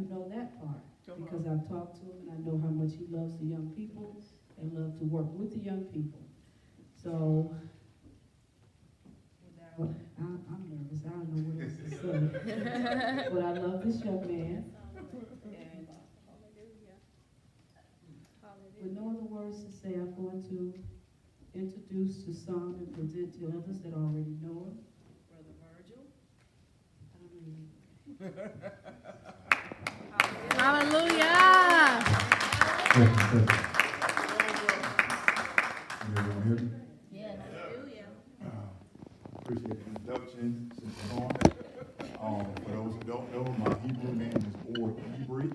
do know that part because I've talked to him and I know how much he loves the young people and love to work with the young people. So, I'm nervous. I don't know what else to say. But I love this young man. And with no other words to say, I'm going to introduce to some and present to others that already know him. Brother Virgil. Hallelujah. Everyone hear me? Yes. Appreciate the introduction, Sister Dawn. For those who don't know, my Hebrew name is Or Ibri.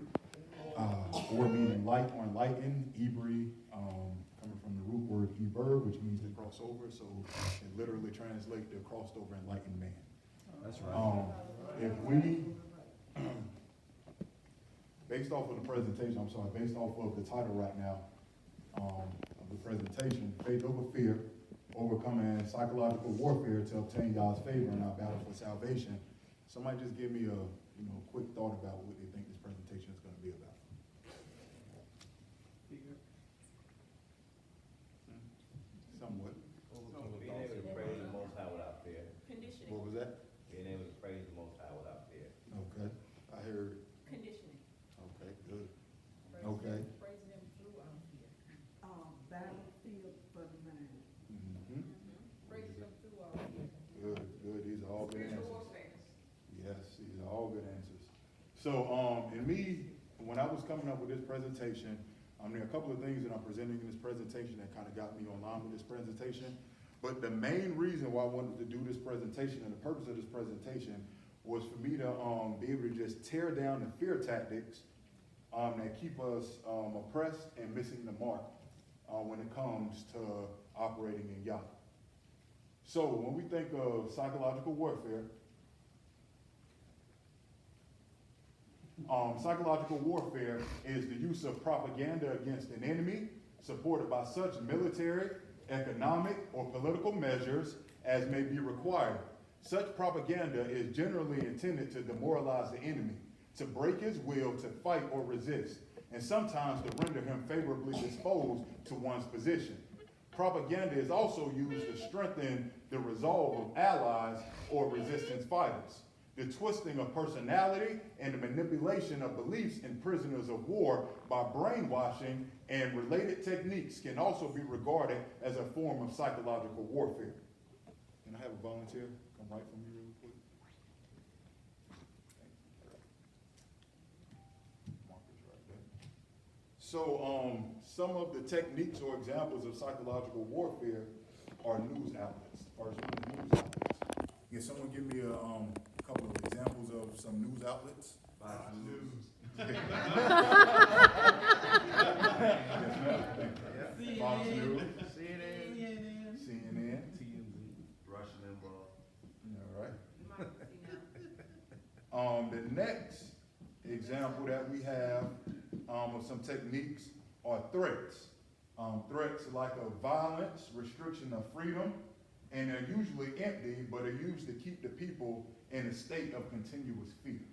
Or meaning light or enlightened. Ibri coming from the root word Eber, which means to cross over. So it literally translates to crossed over enlightened man. That's right. If we, based off of the presentation, based off of the title right now of the presentation, Faith Over Fear, Overcoming Psychological Warfare to Obtain God's Favor in Our Battle for Salvation. Somebody just give me a quick thought about what they think this presentation is going to be about. Somewhat. Being able to praise the Most High without fear. Conditioning. What was that? Being able to praise the Most High without fear. Okay. I heard. Conditioning. Okay, good. Okay. Praising him through our fear. Battlefield for the mind. Mm-hmm. Praising him through our fear. Good, good. These are all good Spiritual answers. warfare. Yes, these are all good answers. So, and me, when I was coming up with this presentation, there are a couple of things that I'm presenting in this presentation that kind of got me online with this presentation. But the main reason why I wanted to do this presentation and the purpose of this presentation was for me to be able to just tear down the fear tactics that keep us oppressed and missing the mark when it comes to operating in Yah. So when we think of psychological warfare, psychological warfare is the use of propaganda against an enemy supported by such military, economic, or political measures as may be required. Such propaganda is generally intended to demoralize the enemy, to break his will to fight or resist, and sometimes to render him favorably disposed to one's position. Propaganda is also used to strengthen the resolve of allies or resistance fighters. The twisting of personality and the manipulation of beliefs in prisoners of war by brainwashing and related techniques can also be regarded as a form of psychological warfare. Can I have a volunteer come right from you real quick? Marcus right there. So some of the techniques or examples of psychological warfare are news outlets. First one is news outlets. Can someone give me a couple of examples of some news outlets? Fox News. Fox News, CNN. CNN. Rush Limbaugh. All right. The next example that we have of some techniques are threats. Threats like of violence, restriction of freedom, and they're usually empty, but are used to keep the people in a state of continuous fear.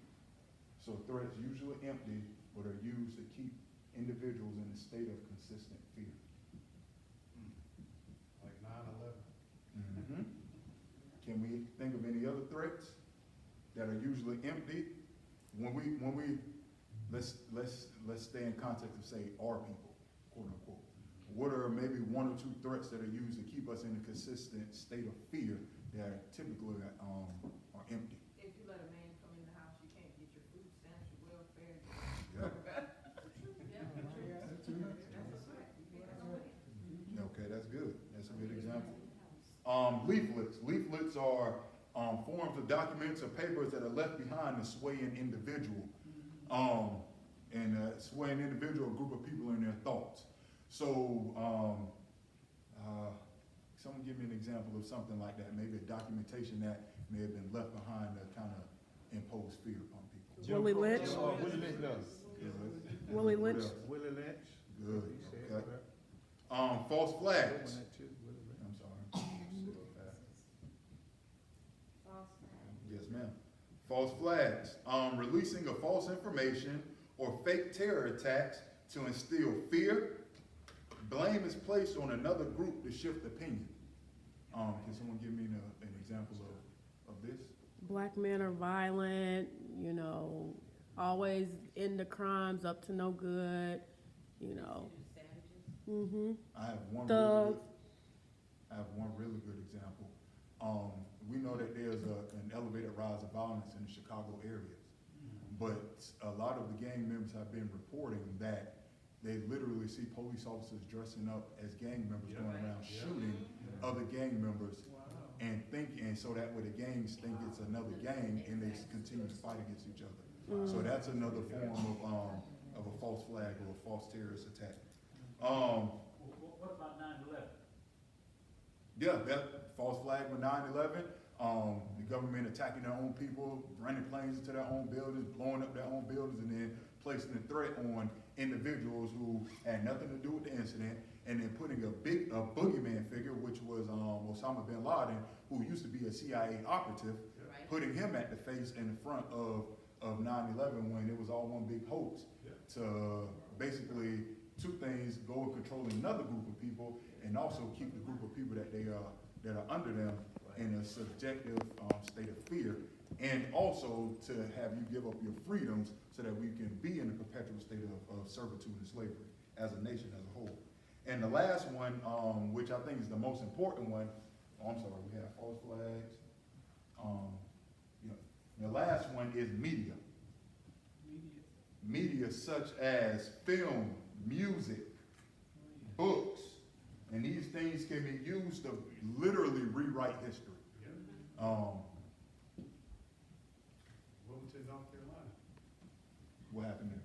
So threats usually empty, but are used to keep individuals in a state of consistent fear. Like 9/11. Mm-hmm. Can we think of any other threats that are usually empty? When we let's stay in context of say our people, quote unquote. What are maybe one or two threats that are used to keep us in a consistent state of fear that typically are empty? If you let a man come in the house, you can't get your food stamps, your welfare. Yep. That's a fact. You can't come in. Okay, that's good. That's a good example. Leaflets. Leaflets are forms of documents or papers that are left behind to sway an individual. Sway an individual or group of people in their thoughts. So, someone give me an example of something like that, maybe a documentation that may have been left behind to kind of impose fear upon people. Willie Lynch. Willie Lynch does. Good. Willie Lynch. What else? Willie Lynch. Good, He said okay. that. False flags. Willie Lynch. I'm sorry. False flag. Yes, ma'am. False flags, releasing of false information or fake terror attacks to instill fear. Blame is placed on another group to shift opinion. Can someone give me an example of this? Black men are violent, you know, always into crimes, up to no good, you know. Mm-hmm. I have one really good example. We know that there's an elevated rise of violence in the Chicago area, but a lot of the gang members have been reporting that they literally see police officers dressing up as gang members going around shooting other gang members and so that way the gangs think it's another gang and they continue to fight against each other. So that's another form of a false flag or a false terrorist attack. What about 9/11? Yeah, that false flag with 9/11, the government attacking their own people, running planes into their own buildings, blowing up their own buildings, and then placing a threat on individuals who had nothing to do with the incident, and then putting a boogeyman figure, which was Osama bin Laden, who used to be a CIA operative, putting him at the face in the front of 9/11 when it was all one big hoax to basically two things: go and control another group of people, and also keep the group of people that are under them in a subjective state of fear, and also to have you give up your freedoms so that we can be in a perpetual state of servitude and slavery as a nation as a whole. And the last one, which I think is the most important one, we have false flags. The last one is media. Media such as film, music, books, and these things can be used to literally rewrite history. Wilmington, North Carolina. What happened there?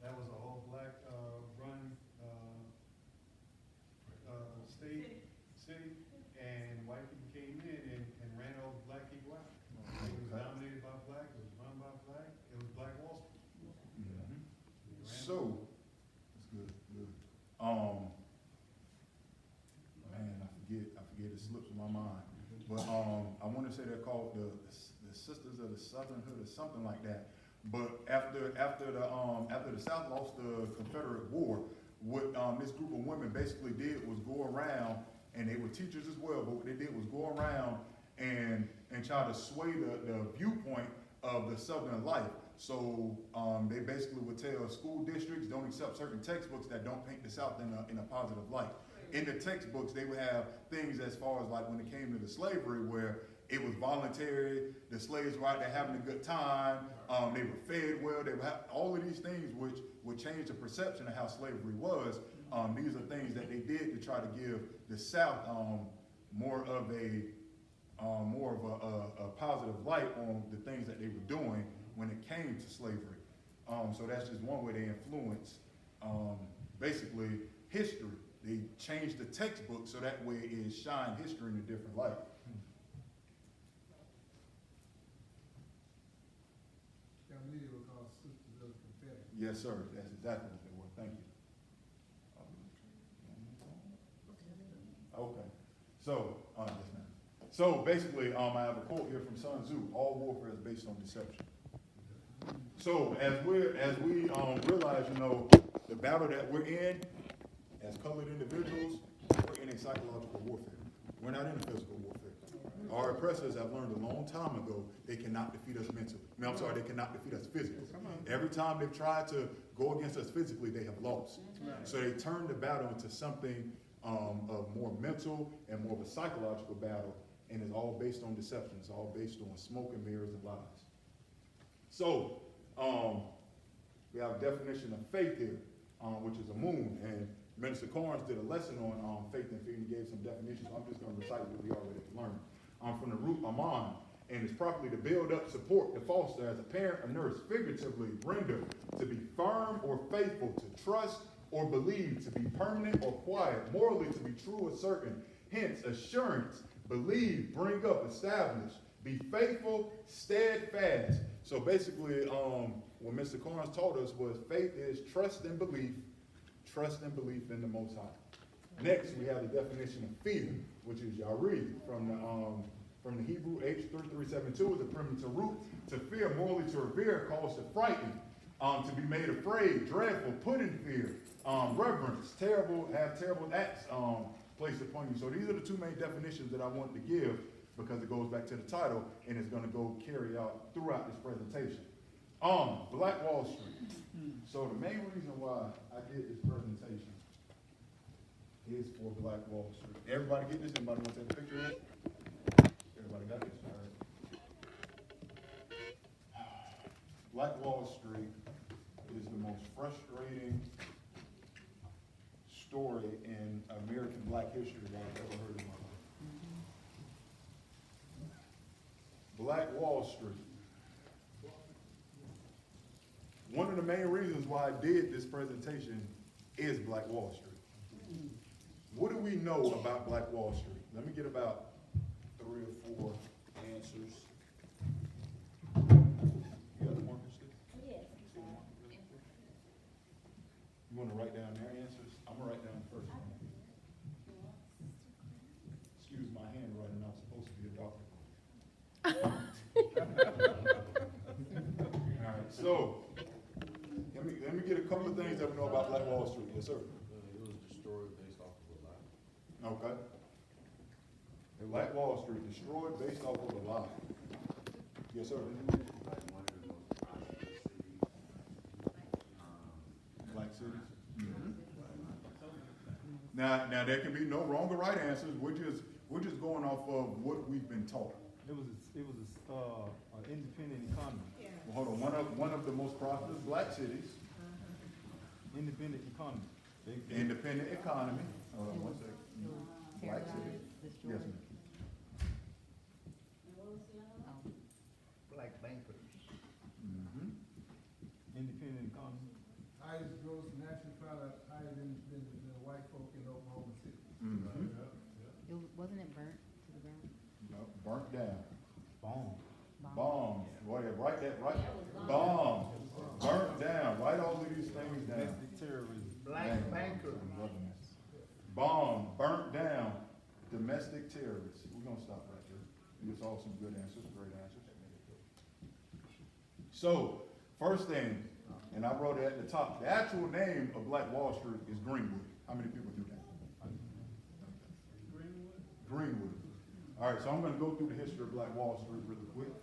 That was a whole black run city, and white people came in and ran all the black people out. It was dominated by black, it was run by black, it was Black Wall Street. So, that's good. Man, I forget, it slips my mind. But I want to say they're called the Sisters of the Southern Hood or something like that. But after the South lost the Confederate War, what this group of women basically did was go around, and they were teachers as well, but what they did was go around and try to sway the viewpoint of the Southern life. So they basically would tell school districts don't accept certain textbooks that don't paint the South in a positive light. In the textbooks, they would have things as far as like when it came to the slavery, where it was voluntary, the slaves were out there having a good time, they were fed well, they would have all of these things which would change the perception of how slavery was. These are things that they did to try to give the South more of a positive light on the things that they were doing when it came to slavery. So that's just one way they influence basically history. They changed the textbook so that way it shine history in a different light. That media was called Sisters of the Confederate. Yes, sir. That's exactly what they were. Thank you. Okay. So, yes, ma'am. So basically, I have a quote here from Sun Tzu: "All warfare is based on deception." So as we realize, the battle that we're in as colored individuals, we're in a psychological warfare. We're not in a physical warfare. Our oppressors have learned a long time ago they cannot defeat us mentally. They cannot defeat us physically. Every time they've tried to go against us physically, they have lost. So they turned the battle into something of more mental and more of a psychological battle, and it's all based on deception. It's all based on smoke and mirrors and lies. So we have a definition of faith here, which is a moon, and Minister Corns did a lesson on faith and fear, and he gave some definitions. I'm just going to recite what we already learned. From the root aman, and it's properly to build up, support, to foster as a parent or nurse, figuratively render, to be firm or faithful, to trust or believe, to be permanent or quiet, morally to be true or certain, hence assurance, believe, bring up, establish, be faithful, steadfast. So basically, what Mr. Corns taught us was faith is trust and belief in the Most High. Next, we have the definition of fear, which is Yari from from the Hebrew H3372 is a primitive root. To fear, morally to revere, calls to frighten, to be made afraid, dreadful, put in fear, reverence, terrible, have terrible acts placed upon you. So these are the two main definitions that I want to give because it goes back to the title and it's going to go carry out throughout this presentation. Black Wall Street. So the main reason why I did this presentation is for Black Wall Street. Everybody get this? Anybody want to take a picture of it? Everybody got this? All right. Black Wall Street is the most frustrating story in American black history that I've ever heard in my life. Black Wall Street. One of the main reasons why I did this presentation is Black Wall Street. What do we know about Black Wall Street? Let me get about 3 or 4 answers. You got the markers, Steve? Yes. You want to write down their answers? I'm going to write down the first one. Excuse my handwriting, I'm supposed to be a doctor. All right, so let me get a couple of things that we know about Black Wall Street. Yes, sir. It was destroyed based off of a lie. Okay. Black Wall Street destroyed based off of a lie. Yes, sir. Like one of the most prosperous cities. Black cities. Now there can be no wrong or right answers. We're just going off of what we've been taught. It was an independent economy. Well, hold on. One of the most prosperous black cities. Independent economy. Independent economy. Hold on one second. Black city. Yes, ma'am. Black bankers. Mm-hmm. Independent economy. Highest gross national product, higher than the white folk in Oklahoma City. Mm-hmm. Wasn't it burnt to the ground? No, burnt down. Bomb. Bombs. Boy, write that right. Bombs. Burnt down. Write all of these things down. Domestic terrorism. Black bankers. Bomb. Burnt down. Domestic terrorists. We're gonna stop right there. These are all some good answers, great answers. So, first thing, and I wrote it at the top, the actual name of Black Wall Street is Greenwood. How many people do that? Greenwood. All right, so I'm going to go through the history of Black Wall Street really quick.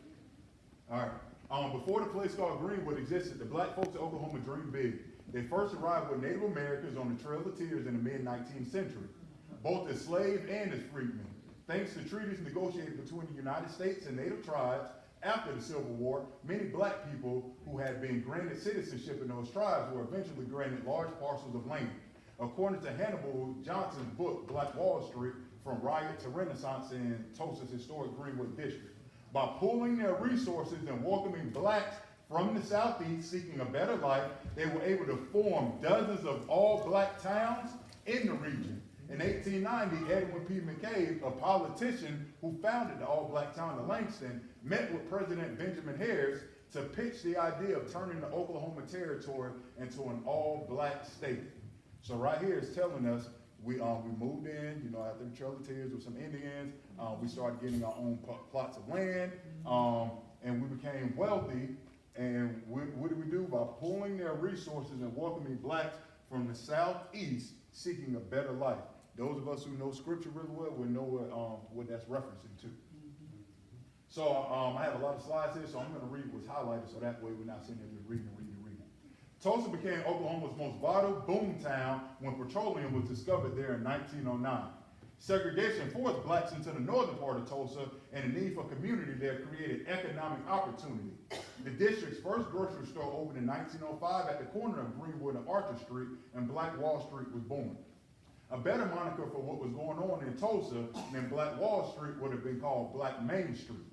All right, before the place called Greenwood existed, the black folks of Oklahoma dreamed big. They first arrived with Native Americans on the Trail of Tears in the mid-19th century, both as slaves and as freedmen. Thanks to treaties negotiated between the United States and Native tribes after the Civil War, many black people who had been granted citizenship in those tribes were eventually granted large parcels of land. According to Hannibal Johnson's book, Black Wall Street, From Riot to Renaissance in Tulsa's historic Greenwood district. By pooling their resources and welcoming blacks from the Southeast seeking a better life, they were able to form dozens of all-black towns in the region. In 1890, Edwin P. McCabe, a politician who founded the all-black town of Langston, met with President Benjamin Harris to pitch the idea of turning the Oklahoma Territory into an all-black state. So right here it's telling us we moved in, after the Trail of Tears with some Indians. We started getting our own plots of land, and we became wealthy. And what did we do? By pooling their resources and welcoming blacks from the Southeast seeking a better life. Those of us who know scripture really well will know what that's referencing to. So I have a lot of slides here, so I'm going to read what's highlighted so that way we're not sitting there just reading. Tulsa became Oklahoma's most vital boom town when petroleum was discovered there in 1909. Segregation forced blacks into the northern part of Tulsa, and the need for community there created economic opportunity. The district's first grocery store opened in 1905 at the corner of Greenwood and Archer Street, and Black Wall Street was born. A better moniker for what was going on in Tulsa than Black Wall Street would have been called Black Main Street.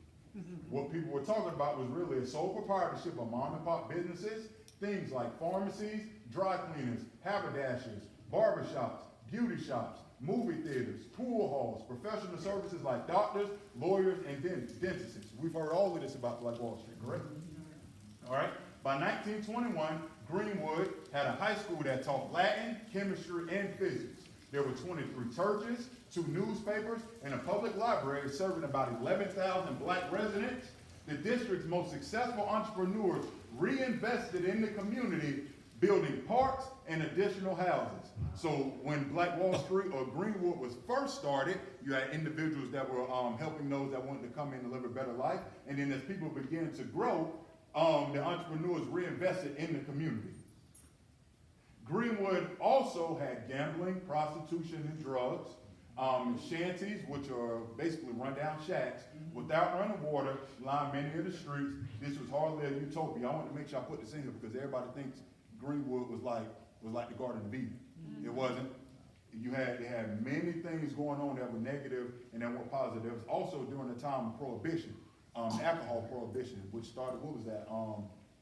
What people were talking about was really a sole proprietorship of mom and pop businesses, things like pharmacies, dry cleaners, haberdashers, barbershops, beauty shops, movie theaters, pool halls, professional services like doctors, lawyers, and dentists. We've heard all of this about Black Wall Street, correct? All right. By 1921, Greenwood had a high school that taught Latin, chemistry, and physics. There were 23 churches, 2 newspapers, and a public library serving about 11,000 black residents. The district's most successful entrepreneurs reinvested in the community, building parks and additional houses. So when Black Wall Street or Greenwood was first started, you had individuals that were helping those that wanted to come in and live a better life. And then as people began to grow, the entrepreneurs reinvested in the community. Greenwood also had gambling, prostitution, and drugs. Shanties, which are basically rundown shacks, without running water, line many of the streets. This was hardly a utopia. I want to make sure I put this in here because everybody thinks Greenwood was like the Garden of Eden. It wasn't. It had many things going on that were negative and that were positive. It was also during the time of Prohibition, alcohol prohibition, which started, what was that,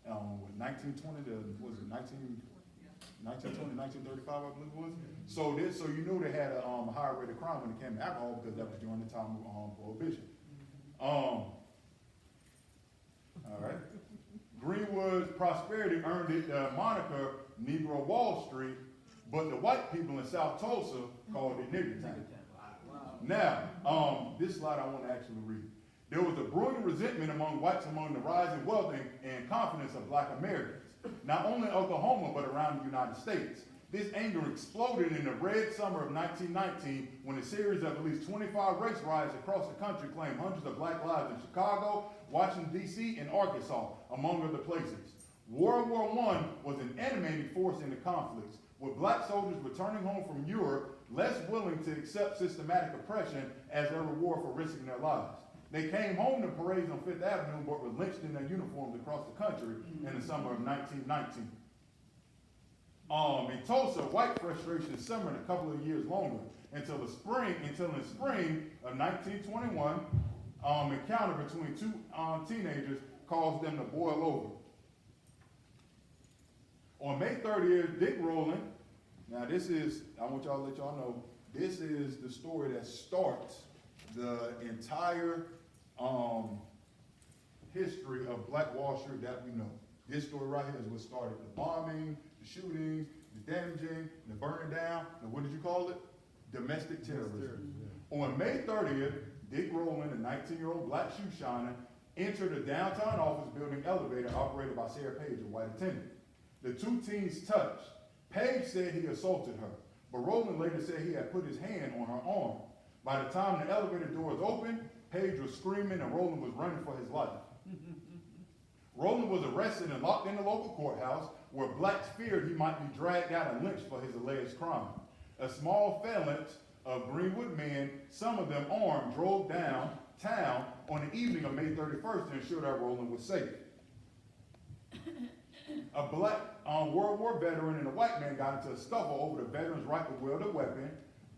1920 to, what was it, 1920, 1935, I believe it was. So you knew they had a higher rate of crime when it came to alcohol because that was during the time of Prohibition. All right. Greenwood's prosperity earned it the moniker Negro Wall Street, but the white people in South Tulsa called it Nigger Town. Now, this slide I want to actually read. There was a brewing resentment among whites among the rising wealth and confidence of black Americans, not only in Oklahoma, but around the United States. This anger exploded in the red summer of 1919 when a series of at least 25 race riots across the country claimed hundreds of black lives in Chicago, Washington, D.C., and Arkansas, among other places. World War I was an animating force in the conflicts, with black soldiers returning home from Europe less willing to accept systematic oppression as a reward for risking their lives. They came home to parades on Fifth Avenue but were lynched in their uniforms across the country in the summer of 1919. In Tulsa, white frustration simmered a couple of years longer until in spring of 1921, encounter between 2 teenagers caused them to boil over. On May 30th, Dick Rowland, now I want y'all to let y'all know, this is the story that starts the entire history of Black Wall Street that we know. This story right here is what started the bombing, the shootings, the damaging, the burning down, and what did you call it? Domestic terrorism. On May 30th, Dick Rowland, a 19-year-old black shoe shiner, entered a downtown office building elevator operated by Sarah Page, a white attendant. The 2 teens touched. Page said he assaulted her, but Rowland later said he had put his hand on her arm. By the time the elevator doors opened, Page was screaming and Rowland was running for his life. Rowland was arrested and locked in the local courthouse where blacks feared he might be dragged out and lynched for his alleged crime. A small phalanx of Greenwood men, some of them armed, drove downtown on the evening of May 31st to ensure that Rowland was safe. A black World War veteran and a white man got into a scuffle over the veteran's right to wield a weapon.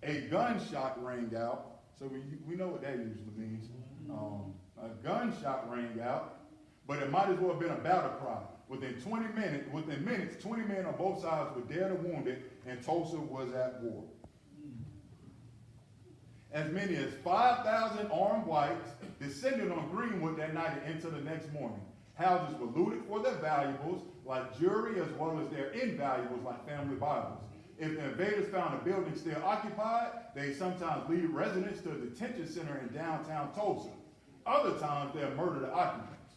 A gunshot rang out. So we know what that usually means. A gunshot rang out, but it might as well have been a battle cry. Within minutes, 20 men on both sides were dead or wounded, and Tulsa was at war. As many as 5,000 armed whites descended on Greenwood that night and into the next morning. Houses were looted for their valuables, like jewelry, as well as their invaluables, like family Bibles. If the invaders found a building still occupied, they sometimes lead residents to a detention center in downtown Tulsa. Other times, they'll murder the occupants.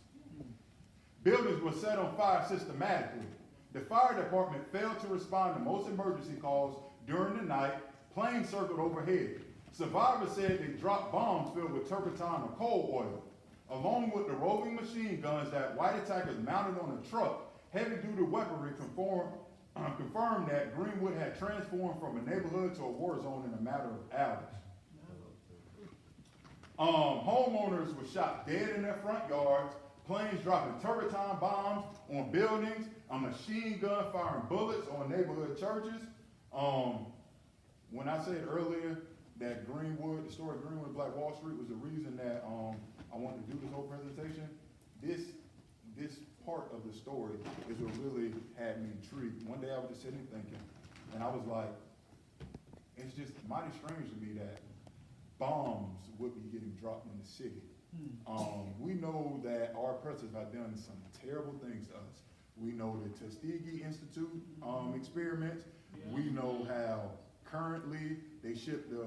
Buildings were set on fire systematically. The fire department failed to respond to most emergency calls during the night. Planes circled overhead. Survivors said they dropped bombs filled with turpentine or coal oil. Along with the roving machine guns that white attackers mounted on a truck, heavy-duty weaponry confirmed that Greenwood had transformed from a neighborhood to a war zone in a matter of hours. Homeowners were shot dead in their front yards, planes dropping turpentine bombs on buildings, a machine gun firing bullets on neighborhood churches. When I said earlier that Greenwood, the story of Greenwood Black Wall Street was the reason that I wanted to do this whole presentation, this part of the story is what really had me intrigued. One day I was just sitting thinking, and I was like, it's just mighty strange to me that bombs would be getting dropped in the city. We know that our oppressors have done some terrible things to us. We know the Tuskegee Institute experiments. We know how Currently, they ship the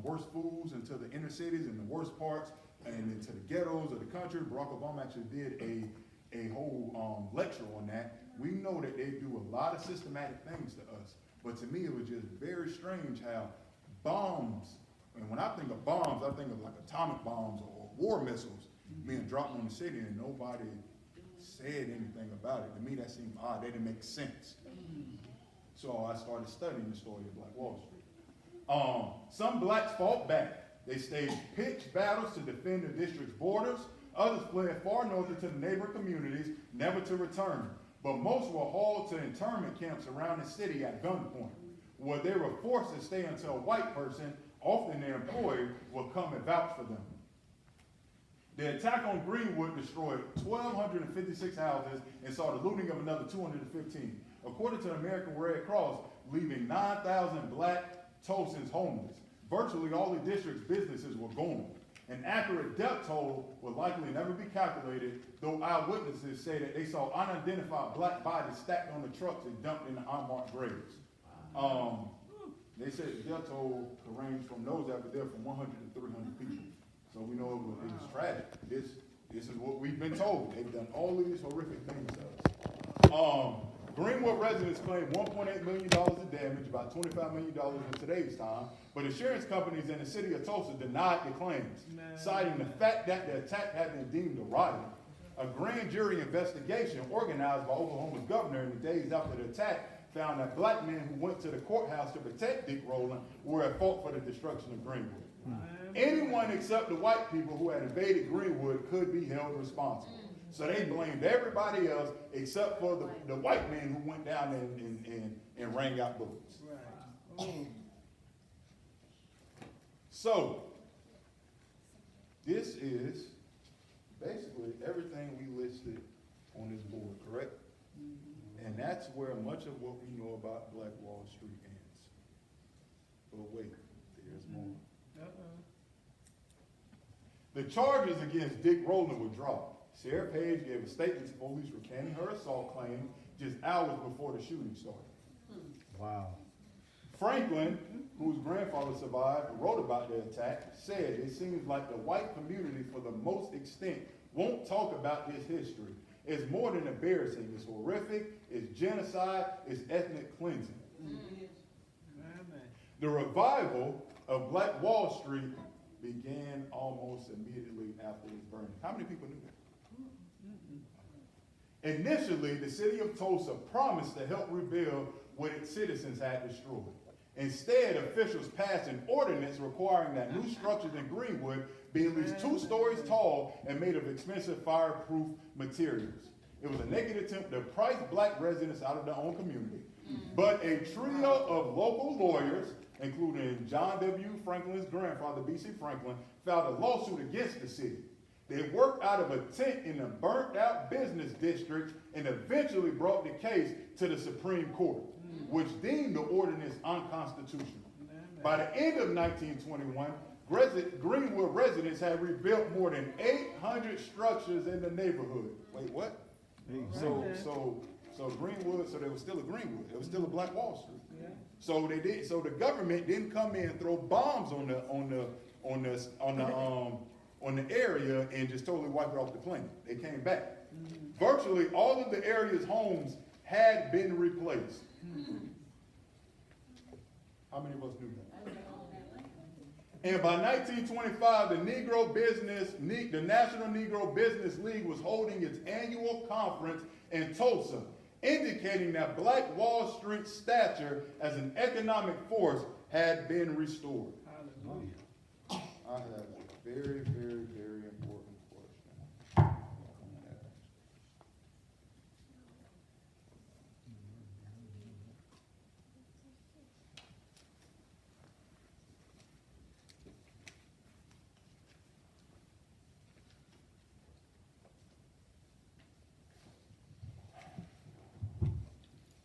worst foods into the inner cities and the worst parts and into the ghettos of the country. Barack Obama actually did a whole lecture on that. We know that they do a lot of systematic things to us, but to me it was just very strange how bombs, and when I think of bombs, I think of like atomic bombs or war missiles being dropped on the city and nobody said anything about it. To me that seemed odd, that didn't make sense. So I started studying the story of Black Wall Street. Some blacks fought back. They staged pitched battles to defend the district's borders. Others fled far north into the neighboring communities, never to return. But most were hauled to internment camps around the city at gunpoint, where they were forced to stay until a white person, often their employer, would come and vouch for them. The attack on Greenwood destroyed 1,256 houses and saw the looting of another 215. According to the American Red Cross, leaving 9,000 black Tulsans homeless. Virtually all the district's businesses were gone. An accurate death toll will likely never be calculated, though eyewitnesses say that they saw unidentified black bodies stacked on the trucks and dumped in the unmarked graves. They said the death toll could range from those that were there from 100 to 300 people. So we know it was tragic. This is what we've been told. They've done all of these horrific things to us. Greenwood residents claimed $1.8 million of damage, about $25 million in today's time, but insurance companies in the city of Tulsa denied the claims, citing the fact that the attack had been deemed a riot. A grand jury investigation organized by Oklahoma's governor in the days after the attack found that black men who went to the courthouse to protect Dick Rowland were at fault for the destruction of Greenwood. Anyone except the white people who had invaded Greenwood could be held responsible. So they blamed everybody else except for the white man who went down and rang out bullets. So this is basically everything we listed on this board, correct? And that's where much of what we know about Black Wall Street ends. But wait, there's more. The charges against Dick Rowland were dropped. Sarah Page gave a statement to police recanting her assault claim just hours before the shooting started. Wow. Franklin, whose grandfather survived, wrote about the attack, said it seems like the white community, for the most extent, won't talk about this history. It's more than embarrassing. It's horrific. It's genocide. It's ethnic cleansing. The revival of Black Wall Street began almost immediately after its burning. How many people knew that? Initially, the city of Tulsa promised to help rebuild what its citizens had destroyed. Instead, officials passed an ordinance requiring that new structures in Greenwood be at least 2 stories tall and made of expensive fireproof materials. It was a naked attempt to price black residents out of their own community. But a trio of local lawyers, including John W. Franklin's grandfather, B.C. Franklin, filed a lawsuit against the city. They worked out of a tent in a burnt-out business district and eventually brought the case to the Supreme Court, which deemed the ordinance unconstitutional. By the end of 1921, Greenwood residents had rebuilt more than 800 structures in the neighborhood. Wait, what? So Greenwood, so there was still a Greenwood. There was still a Black Wall Street. So they did. So the government didn't come in and throw bombs on the area and just totally wipe it off the planet. They came back. Virtually all of the area's homes had been replaced. How many of us knew that? And by 1925, the National Negro Business League was holding its annual conference in Tulsa, indicating that Black Wall Street's stature as an economic force had been restored. Hallelujah. I have a very, very, very important question.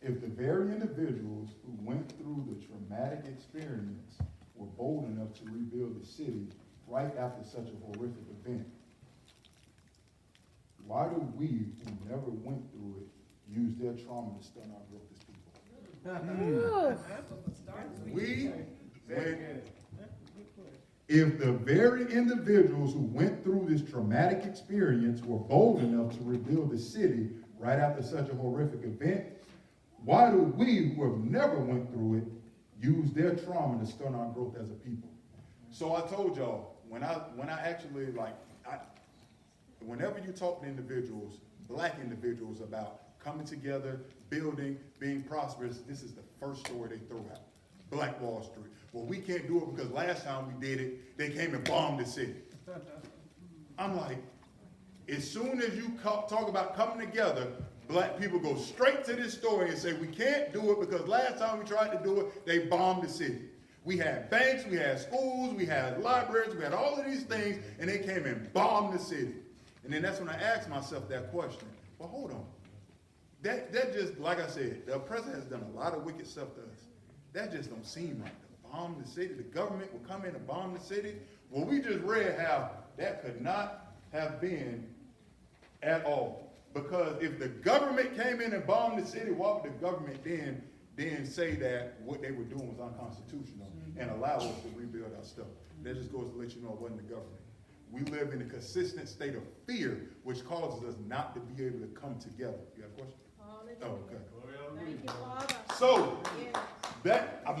If the very individuals who went through the traumatic experience were bold enough to rebuild the city right after such a horrific event, why do we, who never went through it, use their trauma to stun our greatest people? If the very individuals who went through this traumatic experience were bold enough to rebuild the city right after such a horrific event, why do we who have never went through it use their trauma to stunt our growth as a people? So I told y'all, when I actually whenever you talk to individuals, black individuals, about coming together, building, being prosperous, this is the first story they throw out. Black Wall Street. Well, we can't do it because last time we did it, they came and bombed the city. I'm like, as soon as you talk about coming together, black people go straight to this story and say, we can't do it because last time we tried to do it, they bombed the city. We had banks, we had schools, we had libraries, we had all of these things, and they came and bombed the city. And then that's when I asked myself that question. Well, hold on. That just, like I said, the president has done a lot of wicked stuff to us. That just don't seem right. To bomb the city, the government will come in and bomb the city. Well, we just read how that could not have been at all. Because if the government came in and bombed the city, why would the government then say that what they were doing was unconstitutional and allow us to rebuild our stuff? That just goes to let you know it wasn't the government. We live in a consistent state of fear, which causes us not to be able to come together. You got a question? Oh, okay. Thank you, Father. So,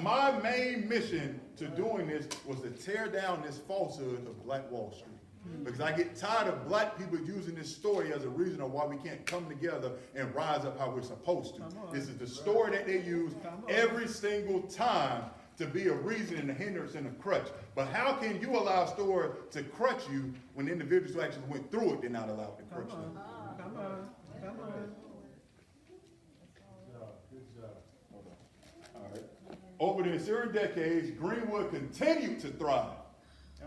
my main mission to doing this was to tear down this falsehood of Black Wall Street. Because I get tired of black people using this story as a reason of why we can't come together and rise up how we're supposed to. This is the story that they use every single time to be a reason and a hindrance and a crutch. But how can you allow a story to crutch you when the individuals who actually went through it did not allow it to crutch them? Come on. All right. Over the ensuing decades, Greenwood continued to thrive.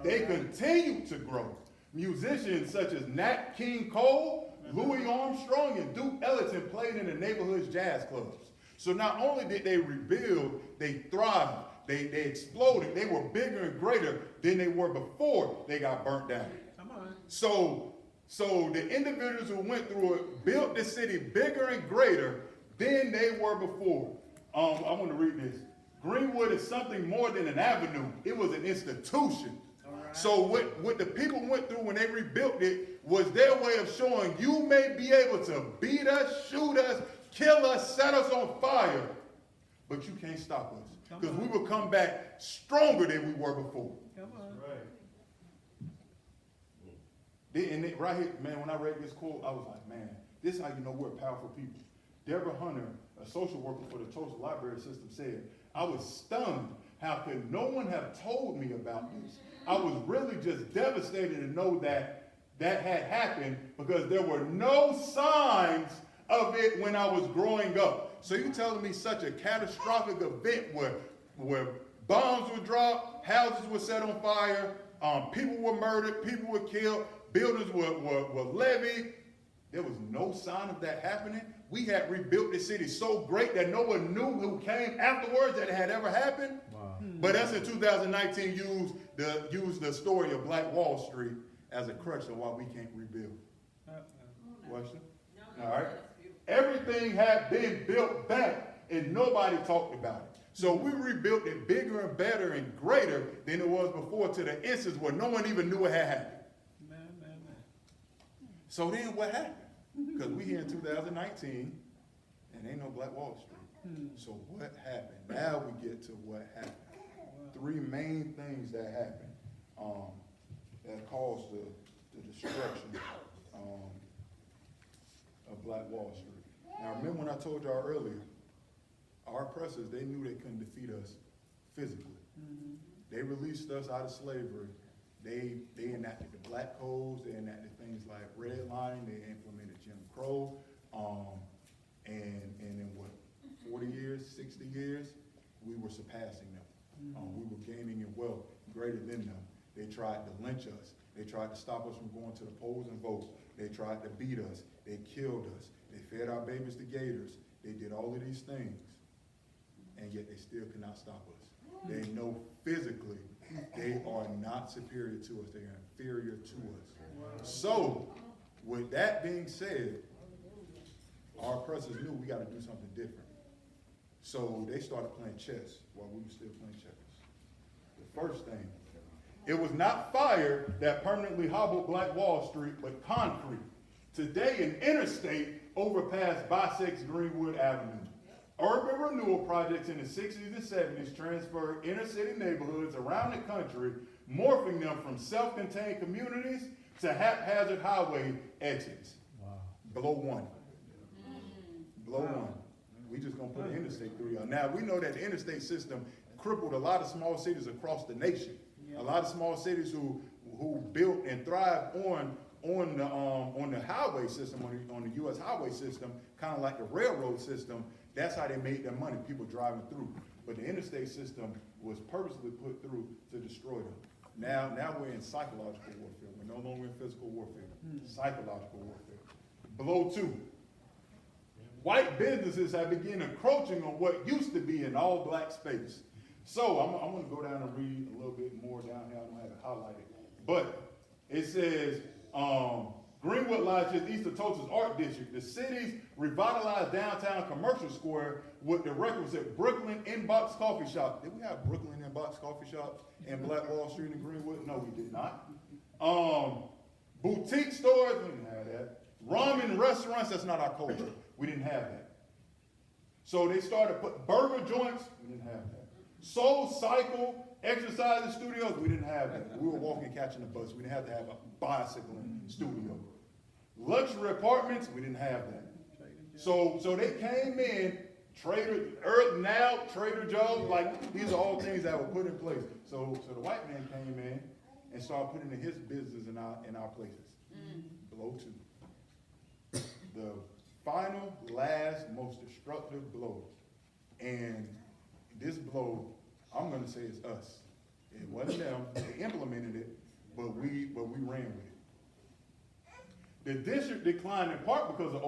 They continued to grow. Musicians such as Nat King Cole, Louis Armstrong, and Duke Ellington played in the neighborhood's jazz clubs. So not only did they rebuild, they thrived. They exploded. They were bigger and greater than they were before they got burnt down. Come on. So the individuals who went through it built the city bigger and greater than they were before. I want to read this. Greenwood is something more than an avenue. It was an institution. Right. So what the people went through when they rebuilt it was their way of showing you may be able to beat us, shoot us, kill us, set us on fire, but you can't stop us. Because we will come back stronger than we were before. Come on. Right. And right here, man, when I read this quote, I was like, man, this is how you know we're powerful people. Deborah Hunter, a social worker for the Tulsa Library System, said, I was stunned. How could no one have told me about this? I was really just devastated to know that had happened because there were no signs of it when I was growing up. So you telling me such a catastrophic event where bombs were dropped, houses were set on fire, people were murdered, people were killed, buildings were levied. There was no sign of that happening. We had rebuilt the city so great that no one knew who came afterwards that it had ever happened. Wow. But us in 2019 used the story of Black Wall Street as a crutch of why we can't rebuild. Question? All right. Everything had been built back and nobody talked about it. So we rebuilt it bigger and better and greater than it was before, to the instance where no one even knew it had happened. So then what happened? Because we here in 2019 and ain't no Black Wall Street. So what happened? Now we get to what happened. Three main things that happened that caused the destruction of Black Wall Street. Now remember when I told y'all earlier, our oppressors, they knew they couldn't defeat us physically. They released us out of slavery. They enacted the black codes, they enacted things like redlining, they implemented Jim Crow, and in what, 40 years, 60 years, we were surpassing them. We were gaining in wealth greater than them. They tried to lynch us. They tried to stop us from going to the polls and vote. They tried to beat us. They killed us. They fed our babies to gators. They did all of these things, and yet they still could not stop us. They know physically they are not superior to us. They are inferior to us. So, with that being said, our oppressors knew we got to do something different. So they started playing chess while we were still playing checkers. The first thing, it was not fire that permanently hobbled Black Wall Street, but concrete. Today, an interstate overpassed bisects Greenwood Avenue. Urban renewal projects in the 60s and 70s transferred inner city neighborhoods around the country, morphing them from self-contained communities to haphazard highway exits. Wow. Below one. Below one. We just gonna put the interstate through y'all. Now, we know that the interstate system crippled a lot of small cities across the nation. A lot of small cities who built and thrived on the highway system, on the U.S. highway system, kind of like the railroad system. That's how they made their money, people driving through. But the interstate system was purposely put through to destroy them. Now we're in psychological warfare. We're no longer in physical warfare. Psychological warfare. Below two, white businesses have begun encroaching on what used to be an all-black space. So I'm going to go down and read a little bit more down here. I don't have it highlighted. But it says, Greenwood lies just east of Tulsa's Art District. The city's revitalized downtown commercial square with the requisite Brooklyn Inbox Coffee Shop. Did we have Brooklyn Inbox Coffee Shops in Black Wall Street in Greenwood? No, we did not. Boutique stores, we didn't have that. Ramen restaurants, that's not our culture. We didn't have that. So they started put burger joints, we didn't have that. Soul Cycle, exercising studios, we didn't have that. We were walking, catching the bus. We didn't have to have a bicycling studio. Luxury apartments, we didn't have that. So they came in, Trader Joe's, like these are all things that were put in place. So the white man came in and started putting in his business in our places. Below two. The final, last, most destructive blow. And this blow, I'm gonna say it's us. It wasn't them, they implemented it, but we ran with it. The district declined in part because of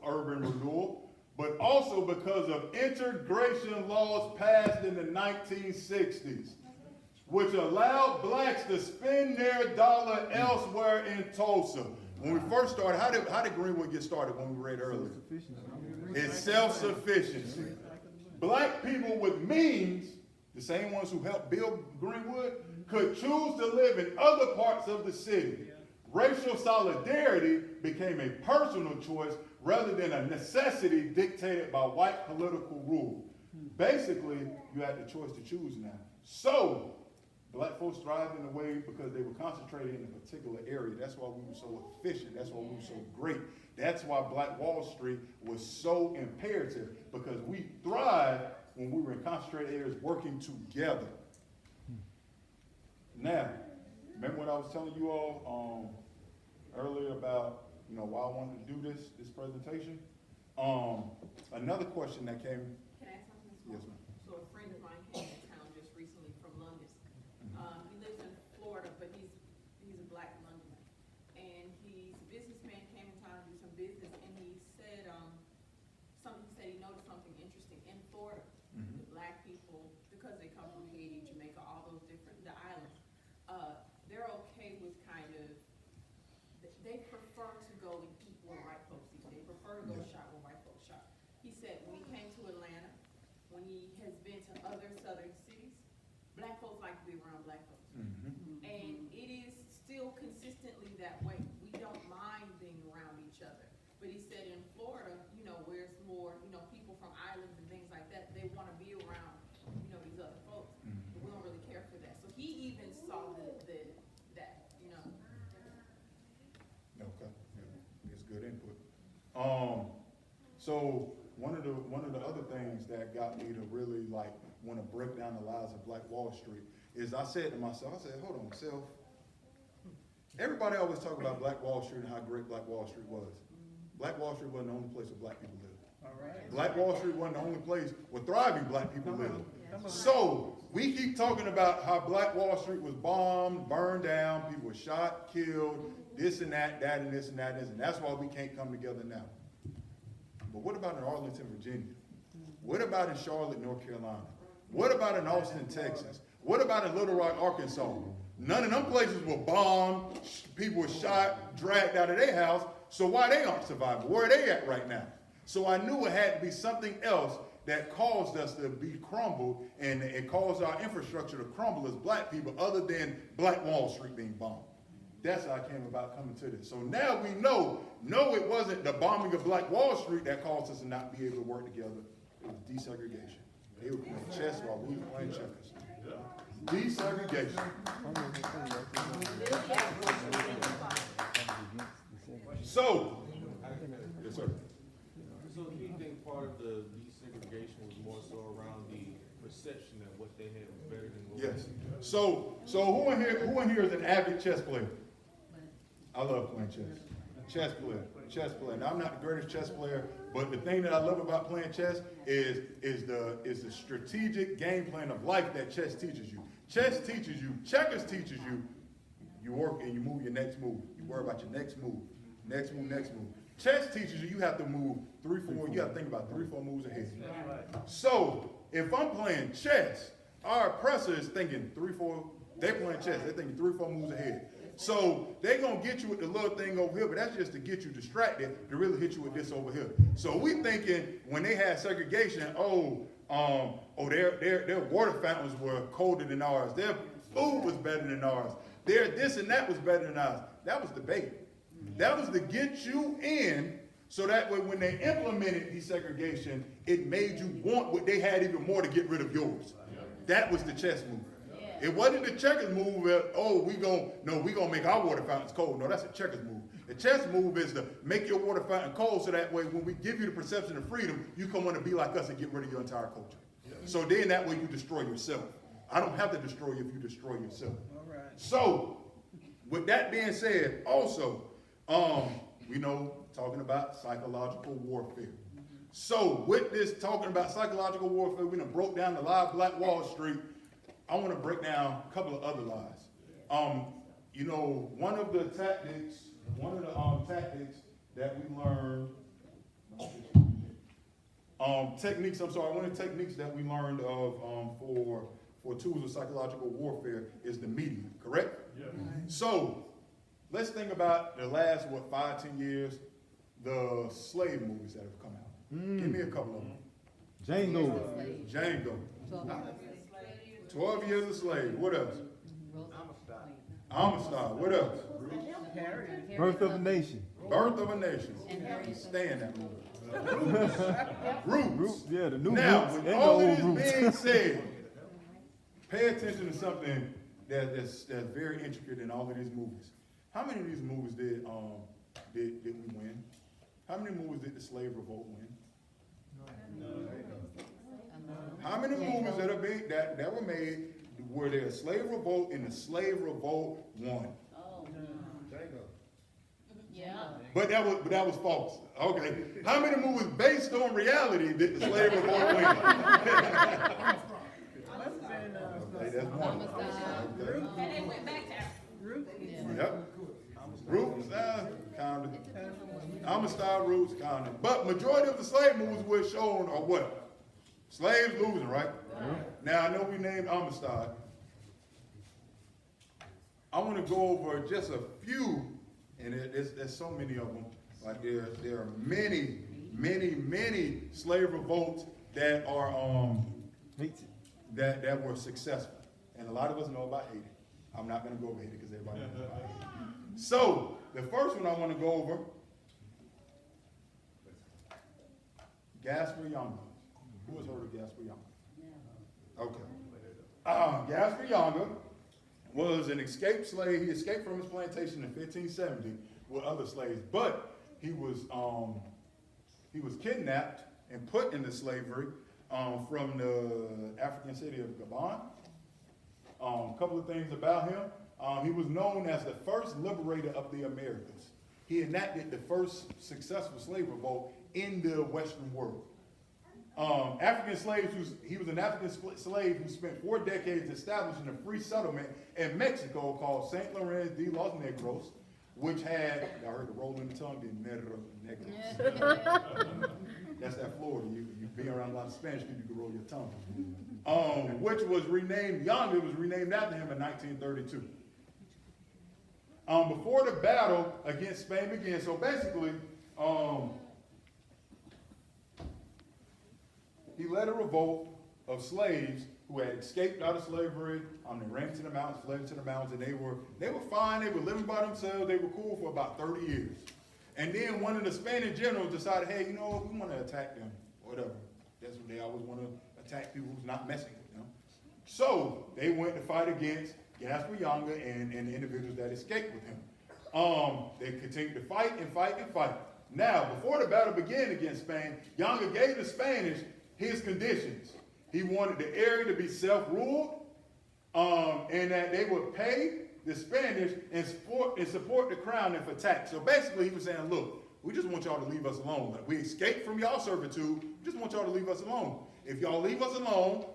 urban renewal, but also because of integration laws passed in the 1960s, which allowed blacks to spend their dollar elsewhere in Tulsa. When we first started, how did Greenwood get started when we read earlier? It's self-sufficiency. Black people with means, the same ones who helped build Greenwood, could choose to live in other parts of the city. Racial solidarity became a personal choice rather than a necessity dictated by white political rule. Basically, you had the choice to choose now. So, black folks thrived in a way because they were concentrated in a particular area. That's why we were so efficient. That's why we were so great. That's why Black Wall Street was so imperative, because we thrived when we were in concentrated areas working together. Now, remember what I was telling you all earlier about, why I wanted to do this presentation? Another question that came. Can I ask something? Yes, ma'am. So a friend of mine came to town just recently from London. He lives in Florida, but he's a black Londoner. And he's a businessman, came in town to do some business, and he said he noticed something interesting in Florida. The black people, because they come from Haiti, Jamaica, all those different islands, they're okay with they prefer to go and eat where white folks eat. They prefer to go shop where white folks shop. He said when he came to Atlanta, when he has been to other southern cities, black folks like to be around black folks. And it is still consistently that way. We don't mind being around each other. But he said in Florida, where it's more, people from islands and things like that, they want to be around, these other folks. But we don't really care for that. So he even saw that. Okay, yeah, it's good input. So one of the other things that got me to really want to break down the lies of Black Wall Street is I said to myself, hold on, self. Everybody always talk about Black Wall Street and how great Black Wall Street was. Black Wall Street wasn't the only place where black people lived. Black Wall Street wasn't the only place where thriving black people lived. So we keep talking about how Black Wall Street was bombed, burned down, people were shot, killed, this and that, and this and that, and that's why we can't come together now. But what about in Arlington, Virginia? What about in Charlotte, North Carolina? What about in Austin, Texas? What about in Little Rock, Arkansas? None of them places were bombed, people were shot, dragged out of their house, so why they aren't surviving? Where are they at right now? So I knew it had to be something else that caused us to be crumbled and it caused our infrastructure to crumble as black people other than Black Wall Street being bombed. That's how I came about coming to this. So now we know, no, it wasn't the bombing of Black Wall Street that caused us to not be able to work together. It was desegregation. They were playing chess while we were playing checkers. Desegregation. So, yes, sir. So do you think part of the desegregation was more so around the perception that what they had was better than what? Yes. So who in here is an avid chess player? I love playing chess. Chess player. Now I'm not the greatest chess player, but the thing that I love about playing chess is the strategic game plan of life that chess teaches you. Chess teaches you, checkers teaches you, you work and you move your next move. You worry about your next move. Next move. Chess teaches you, you have to move 3, 4, you have to think about 3, 4 moves ahead. So if I'm playing chess, our oppressor is thinking 3, 4, they're playing chess, they're thinking 3, 4 moves ahead. So they're gonna get you with the little thing over here, but that's just to get you distracted to really hit you with this over here. So we thinking when they had segregation, their water fountains were colder than ours, their food was better than ours, their this and that was better than ours. That was debate. That was to get you in so that way when they implemented desegregation, it made you want what they had even more to get rid of yours. That was the chess move. It wasn't the checkers move where, we gonna make our water fountains cold. No, that's a checkers move. The chess move is to make your water fountain cold so that way when we give you the perception of freedom, you come want to be like us and get rid of your entire culture. So then that way you destroy yourself. I don't have to destroy you if you destroy yourself. All right. So with that being said, also, talking about psychological warfare. So with this talking about psychological warfare, we done broke down the lie of Black Wall Street. I want to break down a couple of other lies. One of the tactics that we learned, one of the techniques that we learned of for tools of psychological warfare is the media, correct? Yeah. So let's think about the last, 5, 10 years, the slave movies that have come out. Give me a couple of them. Django. 12 Years a Slave. What else? Amistad. What else? Birth of a Nation. Stand that movie. Roots. Yeah, the new now, Roots. with all of this being said, pay attention to something that's very intricate in all of these movies. How many of these movies did we win? How many movies did the slave revolt win? How many movies that were made were there a slave revolt and the slave revolt won? Yeah. But that was false. Okay. How many movies based on reality did the slave revolt win? Okay, that's one. Okay. And they went back to Roots. Yep. Roots, kind of. Amistad, Roots, kind of. But majority of the slave movies were shown are what? Slaves losing, right? Now, I know we named Amistad. I want to go over just a few, and there's so many of them. Like there are many, many, many slave revolts that are that were successful, and a lot of us know about Haiti. I'm not going to go over Haiti because everybody knows about Haiti. So the first one I want to go over, Gaspar Yanga. Who has heard of Gaspar Yanga? Okay. Gaspar Yanga was an escaped slave. He escaped from his plantation in 1570 with other slaves, but he was kidnapped and put into slavery from the African city of Gabon. A couple of things about him. He was known as the first liberator of the Americas. He enacted the first successful slave revolt in the Western world. African slaves, he was an African slave who spent 4 decades establishing a free settlement in Mexico called St. Lorenzo de los Negros, which had, I heard the rolling tongue, the Negros. That's that Florida. You being around a lot of Spanish people, you can roll your tongue. Which was renamed, Yanga was renamed after him in 1932. Before the battle against Spain began, so basically, he led a revolt of slaves who had escaped out of slavery. They ran to the mountains, fled to the mountains, and they were fine. They were living by themselves. They were cool for about 30 years. And then one of the Spanish generals decided, hey, you know what, we want to attack them, whatever. That's what they always want to attack people who's not messing with them. So they went to fight against Gaspar Yanga and the individuals that escaped with him. They continued to fight and fight and fight. Now, before the battle began against Spain, Yanga gave the Spanish his conditions. He wanted the area to be self-ruled, and that they would pay the Spanish and support the crown if attacked. So basically, he was saying, look, we just want y'all to leave us alone. Like, we escaped from y'all servitude. We just want y'all to leave us alone. If y'all leave us alone,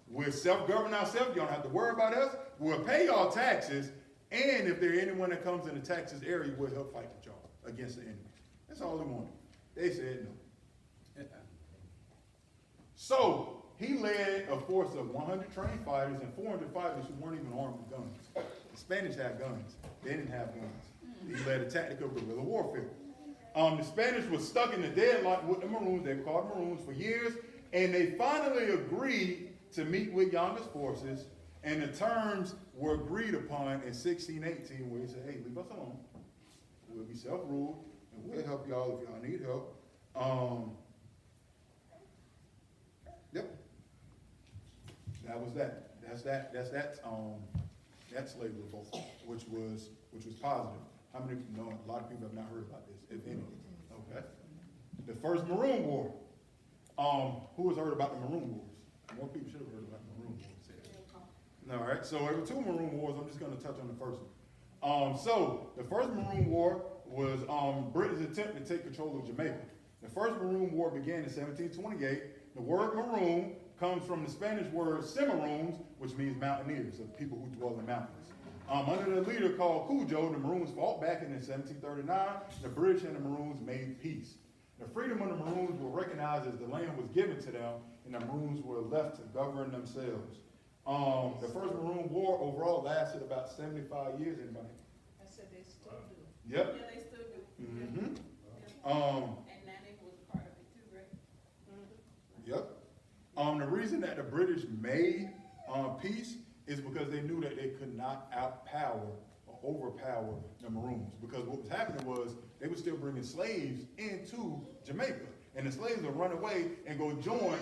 we'll self-govern ourselves. You don't have to worry about us. We'll pay y'all taxes. And if there's anyone that comes in the Texas area, we'll help fight with y'all against the enemies. That's all they wanted. They said no. So he led a force of 100 trained fighters and 400 fighters who weren't even armed with guns. The Spanish had guns. They didn't have guns. He led a tactical guerrilla warfare. The Spanish were stuck in the deadlock with the Maroons. They were called Maroons for years. And they finally agreed to meet with Yanga's forces. And the terms were agreed upon in 1618, where he said, hey, leave us alone. We'll be self-ruled, and we'll help y'all if y'all need help. Yep. That was that. That slave revolt, which was positive. How many people know? A lot of people have not heard about this, if any. Okay. The first Maroon War. Who has heard about the Maroon Wars? More people should have heard about the Maroon Wars. All right, so there were two Maroon Wars. I'm just going to touch on the first one. So the first Maroon War was Britain's attempt to take control of Jamaica. The first Maroon War began in 1728. The word maroon comes from the Spanish word cimarrones, which means mountaineers, or people who dwell in mountains. Under the leader called Cujo, the Maroons fought back, and in 1739, the British and the Maroons made peace. The freedom of the Maroons were recognized as the land was given to them, and the Maroons were left to govern themselves. The first Maroon War overall lasted about 75 years. Anybody? I said they still do. Yep. Yeah, they still do. Mm-hmm. And Nanick was part of it too, right? Yep. The reason that the British made peace is because they knew that they could not outpower or overpower the Maroons. Because what was happening was they were still bringing slaves into Jamaica. And the slaves would run away and go join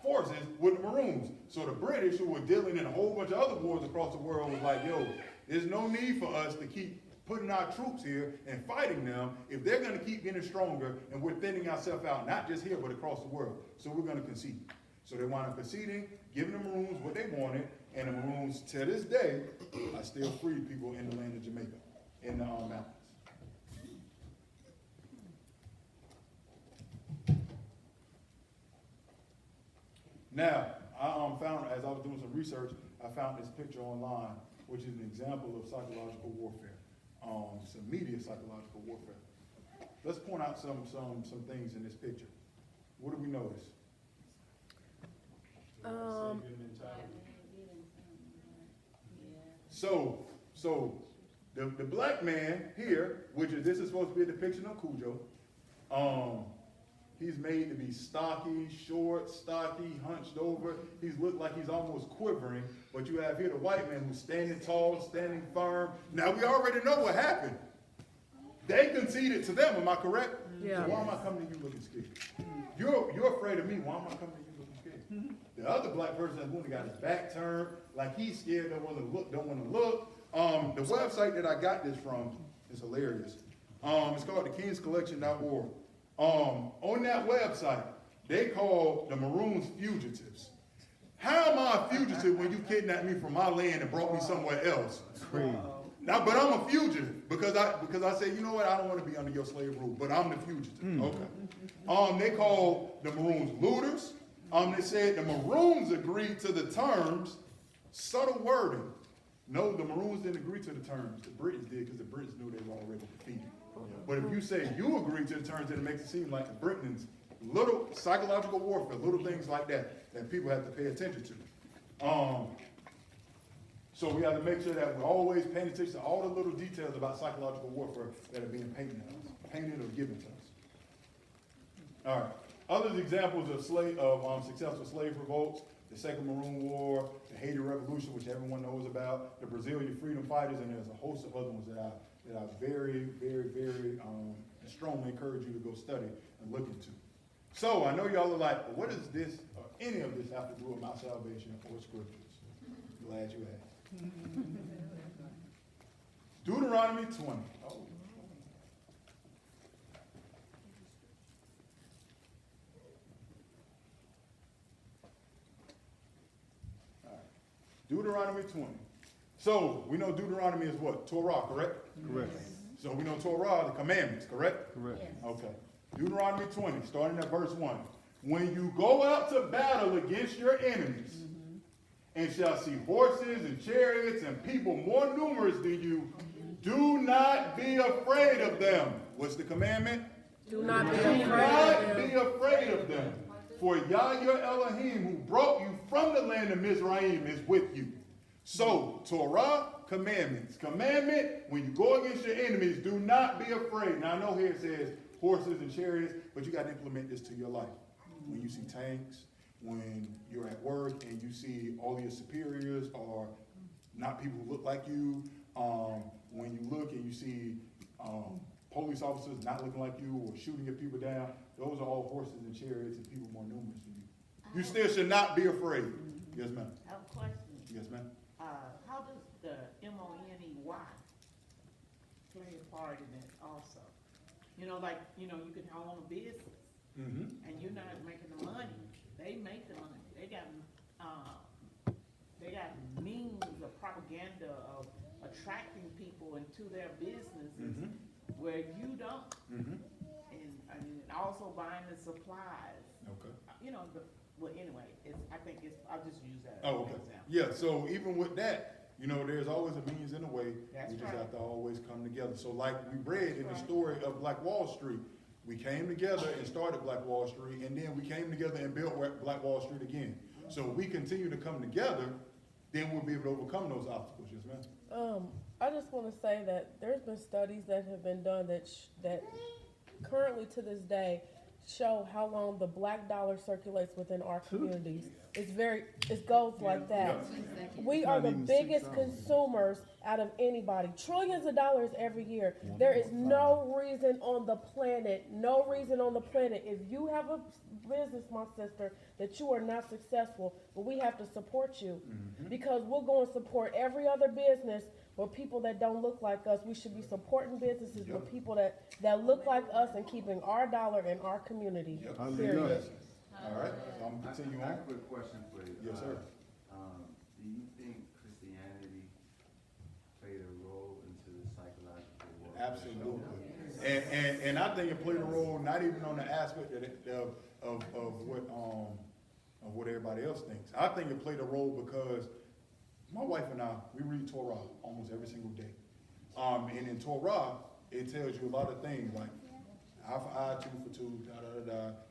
forces with the Maroons. So the British, who were dealing in a whole bunch of other wars across the world, was like, yo, there's no need for us to keep putting our troops here and fighting them if they're going to keep getting stronger and we're thinning ourselves out, not just here, but across the world. So we're going to concede. So they wound up conceding, giving the Maroons what they wanted, and the Maroons, to this day, are still free people in the land of Jamaica, in the mountains. Now, I found, as I was doing some research, I found this picture online, which is an example of psychological warfare, some media psychological warfare. Let's point out some things in this picture. What do we notice? So the black man here, this is supposed to be a depiction of Cujo. He's made to be stocky, short, stocky, hunched over. He's looked like he's almost quivering. But you have here the white man who's standing tall, standing firm. Now we already know what happened. They conceded to them, am I correct? Yeah. So why am I coming to you looking scared? You're afraid of me, why am I coming to you looking scared? The other black person that's got his back turned, like he's scared, don't want to look. The website that I got this from is hilarious. It's called thekingscollection.org. On that website, they call the Maroons fugitives. How am I a fugitive when you kidnapped me from my land and brought me somewhere else? Now, but I'm a fugitive because I say, you know what, I don't want to be under your slave rule, but I'm the fugitive. Okay. They call the Maroons looters. They said the Maroons agreed to the terms. Subtle wording. No, the Maroons didn't agree to the terms. The British did because the British knew they were already defeated. But if you say you agree to the terms, then it makes it seem like the Britons, little psychological warfare, little things like that people have to pay attention to. So we have to make sure that we're always paying attention to all the little details about psychological warfare that are being painted or given to us. All right. Other examples of successful slave revolts: the Second Maroon War, the Haiti Revolution, which everyone knows about, the Brazilian freedom fighters, and there's a host of other ones that I very, very, very strongly encourage you to go study and look into. So I know y'all are like, well, what does this or any of this have to do with my salvation or scriptures? Glad you asked. Deuteronomy 20. Oh. Deuteronomy 20. So we know Deuteronomy is what? Torah, correct? Correct. So we know Torah, the commandments, correct? Correct. Okay. Deuteronomy 20, starting at verse 1. When you go out to battle against your enemies, and shall see horses and chariots and people more numerous than you, do not be afraid of them. What's the commandment? Do not be Do afraid not of them. be afraid of them. For Yah your Elohim, who brought you from the land of Mizraim, is with you. So, Torah, commandments. Commandment, when you go against your enemies, do not be afraid. Now, I know here it says horses and chariots, but you got to implement this to your life. When you see tanks, when you're at work and you see all your superiors are not people who look like you, when you look and you see police officers not looking like you or shooting your people down, those are all horses and chariots and people more numerous than you. You still should not be afraid. Yes, ma'am. I have a question. Yes, ma'am. How does the MONEY play a part in it also? You know, like, you know, you can own a business and you're not making the money. They make the money. They got means of propaganda of attracting people into their businesses where you don't. And also buying the supplies. Okay. You know, well, anyway, I'll just use that as Oh, an okay. example. Yeah, so even with that, you know, there's always a means and a way. That's We just right. have to always come together. So like we read in the story of Black Wall Street, we came together and started Black Wall Street, and then we came together and built Black Wall Street again. So if we continue to come together, then we'll be able to overcome those obstacles. Yes, ma'am? I just want to say that there's been studies that have been done that currently to this day show how long the black dollar circulates within our communities. It goes like that. We are the biggest consumers out of anybody. Trillions of dollars every year. There is no reason on the planet, if you have a business, my sister, that you are not successful, but we have to support you. Because we'll go and support every other business with people that don't look like us. We should be supporting businesses with people that look like us and keeping our dollar in our community. Period. All right, so I'm gonna continue I on. have a quick question for you. Yes, sir. Do you think Christianity played a role into the psychological war? Absolutely. And I think it played a role not even on the aspect of what everybody else thinks. I think it played a role because my wife and I, we read Torah almost every single day. And in Torah, it tells you a lot of things like eye for eye, tooth for tooth,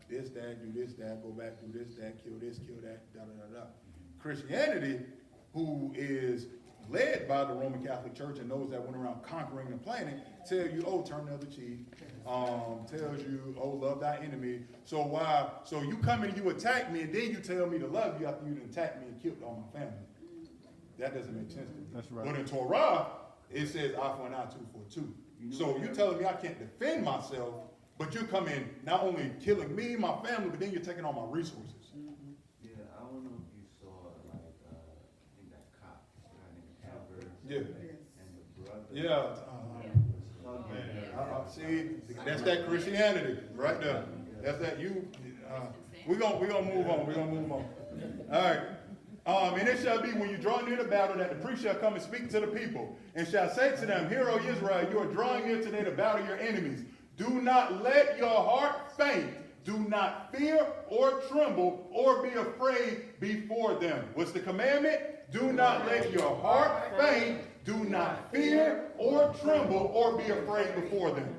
this, that, do this, that, go back, do this, that, kill this, kill that, Christianity, who is led by the Roman Catholic Church and those that went around conquering the planet, tell you, oh, turn the other cheek, tells you, oh, love thy enemy. So you come and you attack me and then you tell me to love you after you attacked me and killed all my family. That doesn't make sense to me. That's right. But in Torah, it says eye for an eye, tooth for a tooth. So you're telling me I can't defend myself, but you're coming not only killing me, my family, but then you're taking all my resources. Yeah, I don't know if you saw, like, I think that cop, Albert, Yeah. and the brother. Yeah. See, that's that Christianity right there. That's that you. We're gonna move on. We're gonna move on. All right. And it shall be when you draw near the battle that the priest shall come and speak to the people and shall say to them, Hear, O Israel, you are drawing near today to battle your enemies. Do not let your heart faint. Do not fear or tremble or be afraid before them. What's the commandment? Do not let your heart faint. Do not fear or tremble or be afraid before them.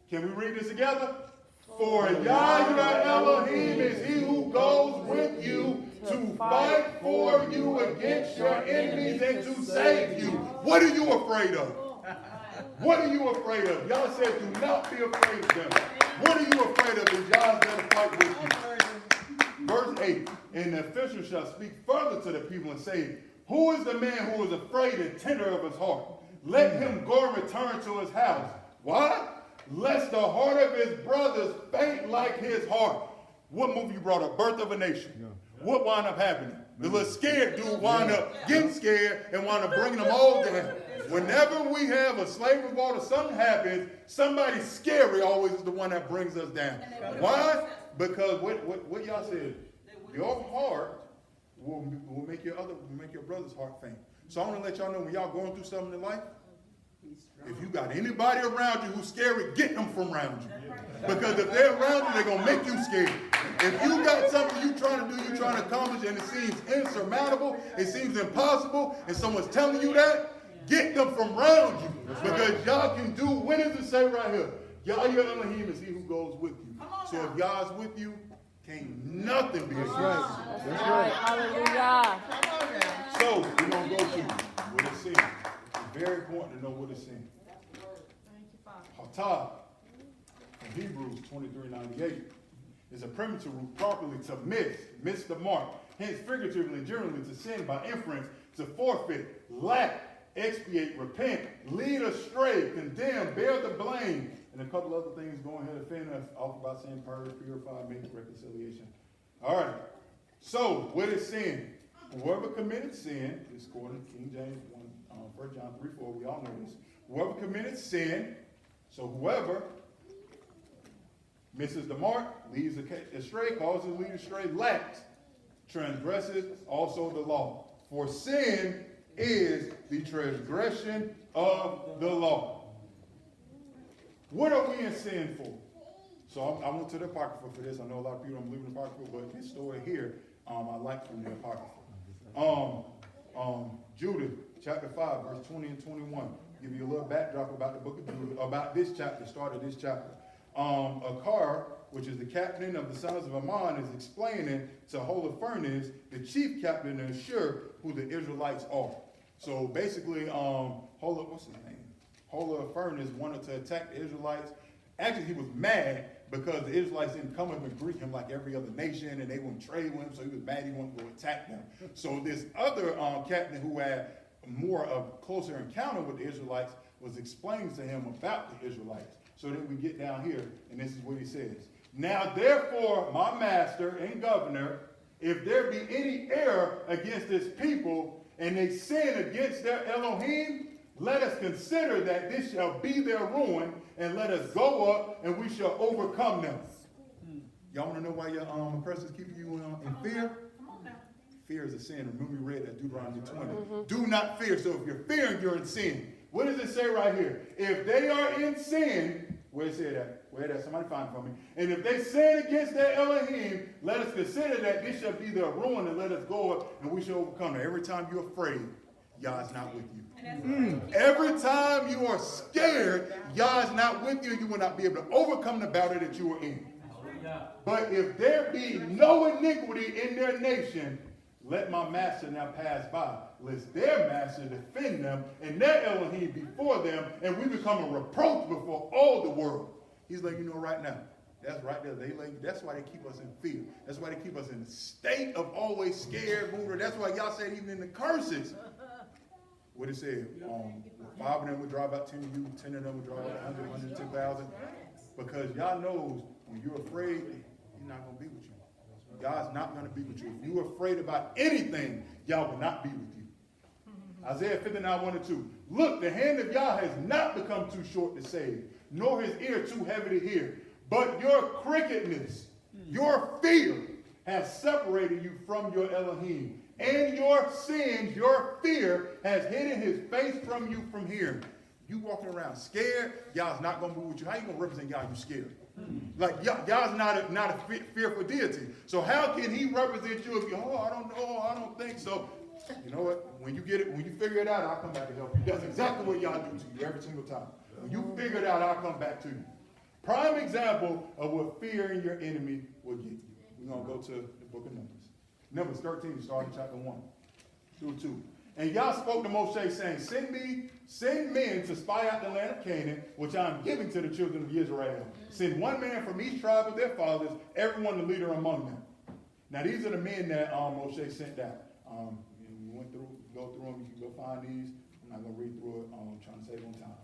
Can we read this together? For Yah your Elohim is he who goes with you to fight for you against your enemies and to save you. What are you afraid of? What are you afraid of? Y'all said do not be afraid of them. What are you afraid of? Is God's going to fight with you? Verse 8, and the official shall speak further to the people and say, who is the man who is afraid and tender of his heart? Let him go and return to his house. Why? Lest the heart of his brothers faint like his heart. What movie you brought up? Birth of a Nation. What wound up happening? The little scared dude wound up getting scared and wound up bringing them all down. Whenever we have a slave revolt or something happens, somebody scary always is the one that brings us down. Why? Because what y'all said, your heart will make your brother's heart faint. So I want to let y'all know, when y'all going through something in life, if you got anybody around you who's scary, get them from around you. Because if they're around you, they're going to make you scared. If you got something you're trying to do, you're trying to accomplish, and it seems insurmountable, it seems impossible, and someone's telling you that, get them from around you. Because y'all can do, when does it say right here? Y'all, your Elohim is he who goes with you. So if God's with you, can't nothing be against you. That's right. Hallelujah. So we're going to go to what it's saying. It's very important to know what it's saying. Hatah, in Hebrews 23:98, is a primitive root properly to miss the mark. Hence, figuratively and generally, to sin by inference, to forfeit, lack, expiate, repent, lead astray, condemn, bear the blame, and a couple other things. Go ahead and offend us off about sin, purge, purify, make reconciliation. All right. So, what is sin? Whoever committed sin, is according to King James 1 John 3:4, we all know this. Whoever committed sin, so whoever misses the mark, leads astray, causes to lead astray, lacks, transgresses also the law. For sin is the transgression of the law. What are we in sin for? So I went to the Apocrypha for this. I know a lot of people don't believe in the Apocrypha, but this story here, I like from the Apocrypha. Judah, chapter 5, verse 20 and 21. Give you a little backdrop about the book of Judah, about this chapter, start of this chapter. Akar, which is the captain of the sons of Ammon, is explaining to Holofernes, the chief captain of Ashur, who the Israelites are. So basically, what's his name? Holofernes wanted to attack the Israelites. Actually, he was mad because the Israelites didn't come up and greet him like every other nation, and they wouldn't trade with him, so he was mad he wanted to attack them. So this other captain who had more of closer encounter with the Israelites was explaining to him about the Israelites. So then we get down here, and this is what he says. Now, therefore, my master and governor, if there be any error against this people, and they sin against their Elohim, let us consider that this shall be their ruin, and let us go up, and we shall overcome them. Y'all want to know why your oppressors keep you in fear? Fear is a sin. Remember we read that Deuteronomy 20. Do not fear. So if you're fearing, you're in sin. What does it say right here? If they are in sin, where it say that? Where that? Somebody find it for me. And if they sin against their Elohim, let us consider that this shall be their ruin, and let us go up, and we shall overcome them. Every time you're afraid, Yah's not with you. Every time you are scared, Yah's not with you, and you will not be able to overcome the battle that you are in. But if there be no iniquity in their nation, let my master now pass by, lest their master defend them and their Elohim before them, and we become a reproach before all the world. He's letting you know right now. That's right there. That's why they keep us in fear. That's why they keep us in a state of always scared, moving. That's why y'all said even in the curses. What it said, 5 of them would drive out 10 of you, 10 of them would drive out 100, 110,000. Because y'all knows when you're afraid, he's not going to be with you. God's not going to be with you. If you're afraid about anything, Yah will not be with you. Isaiah 59, 1 and 2. Look, the hand of Yah has not become too short to save, nor his ear too heavy to hear. But your crookedness, your fear, has separated you from your Elohim. And your sins, your fear, has hidden his face from you from hearing. You walking around scared, Yah's not going to be with you. How you going to represent Yah? You scared. Like Yah's not a fearful deity. So how can he represent you if you, I don't know, I don't think so. You know what? When you get it, when you figure it out, I'll come back to help you. That's exactly what Yah do to you every single time. When you figure it out, I'll come back to you. Prime example of what fearing your enemy will get you. We're going to go to the book of Numbers. Numbers 13, starting chapter 1 through 2. And Yah spoke to Moshe saying, send men to spy out the land of Canaan, which I am giving to the children of Israel. Send one man from each tribe of their fathers, everyone the leader among them. Now these are the men that Moshe sent out. We went through, go through them. You can go find these. I'm not going to read through it. I'm trying to save on time.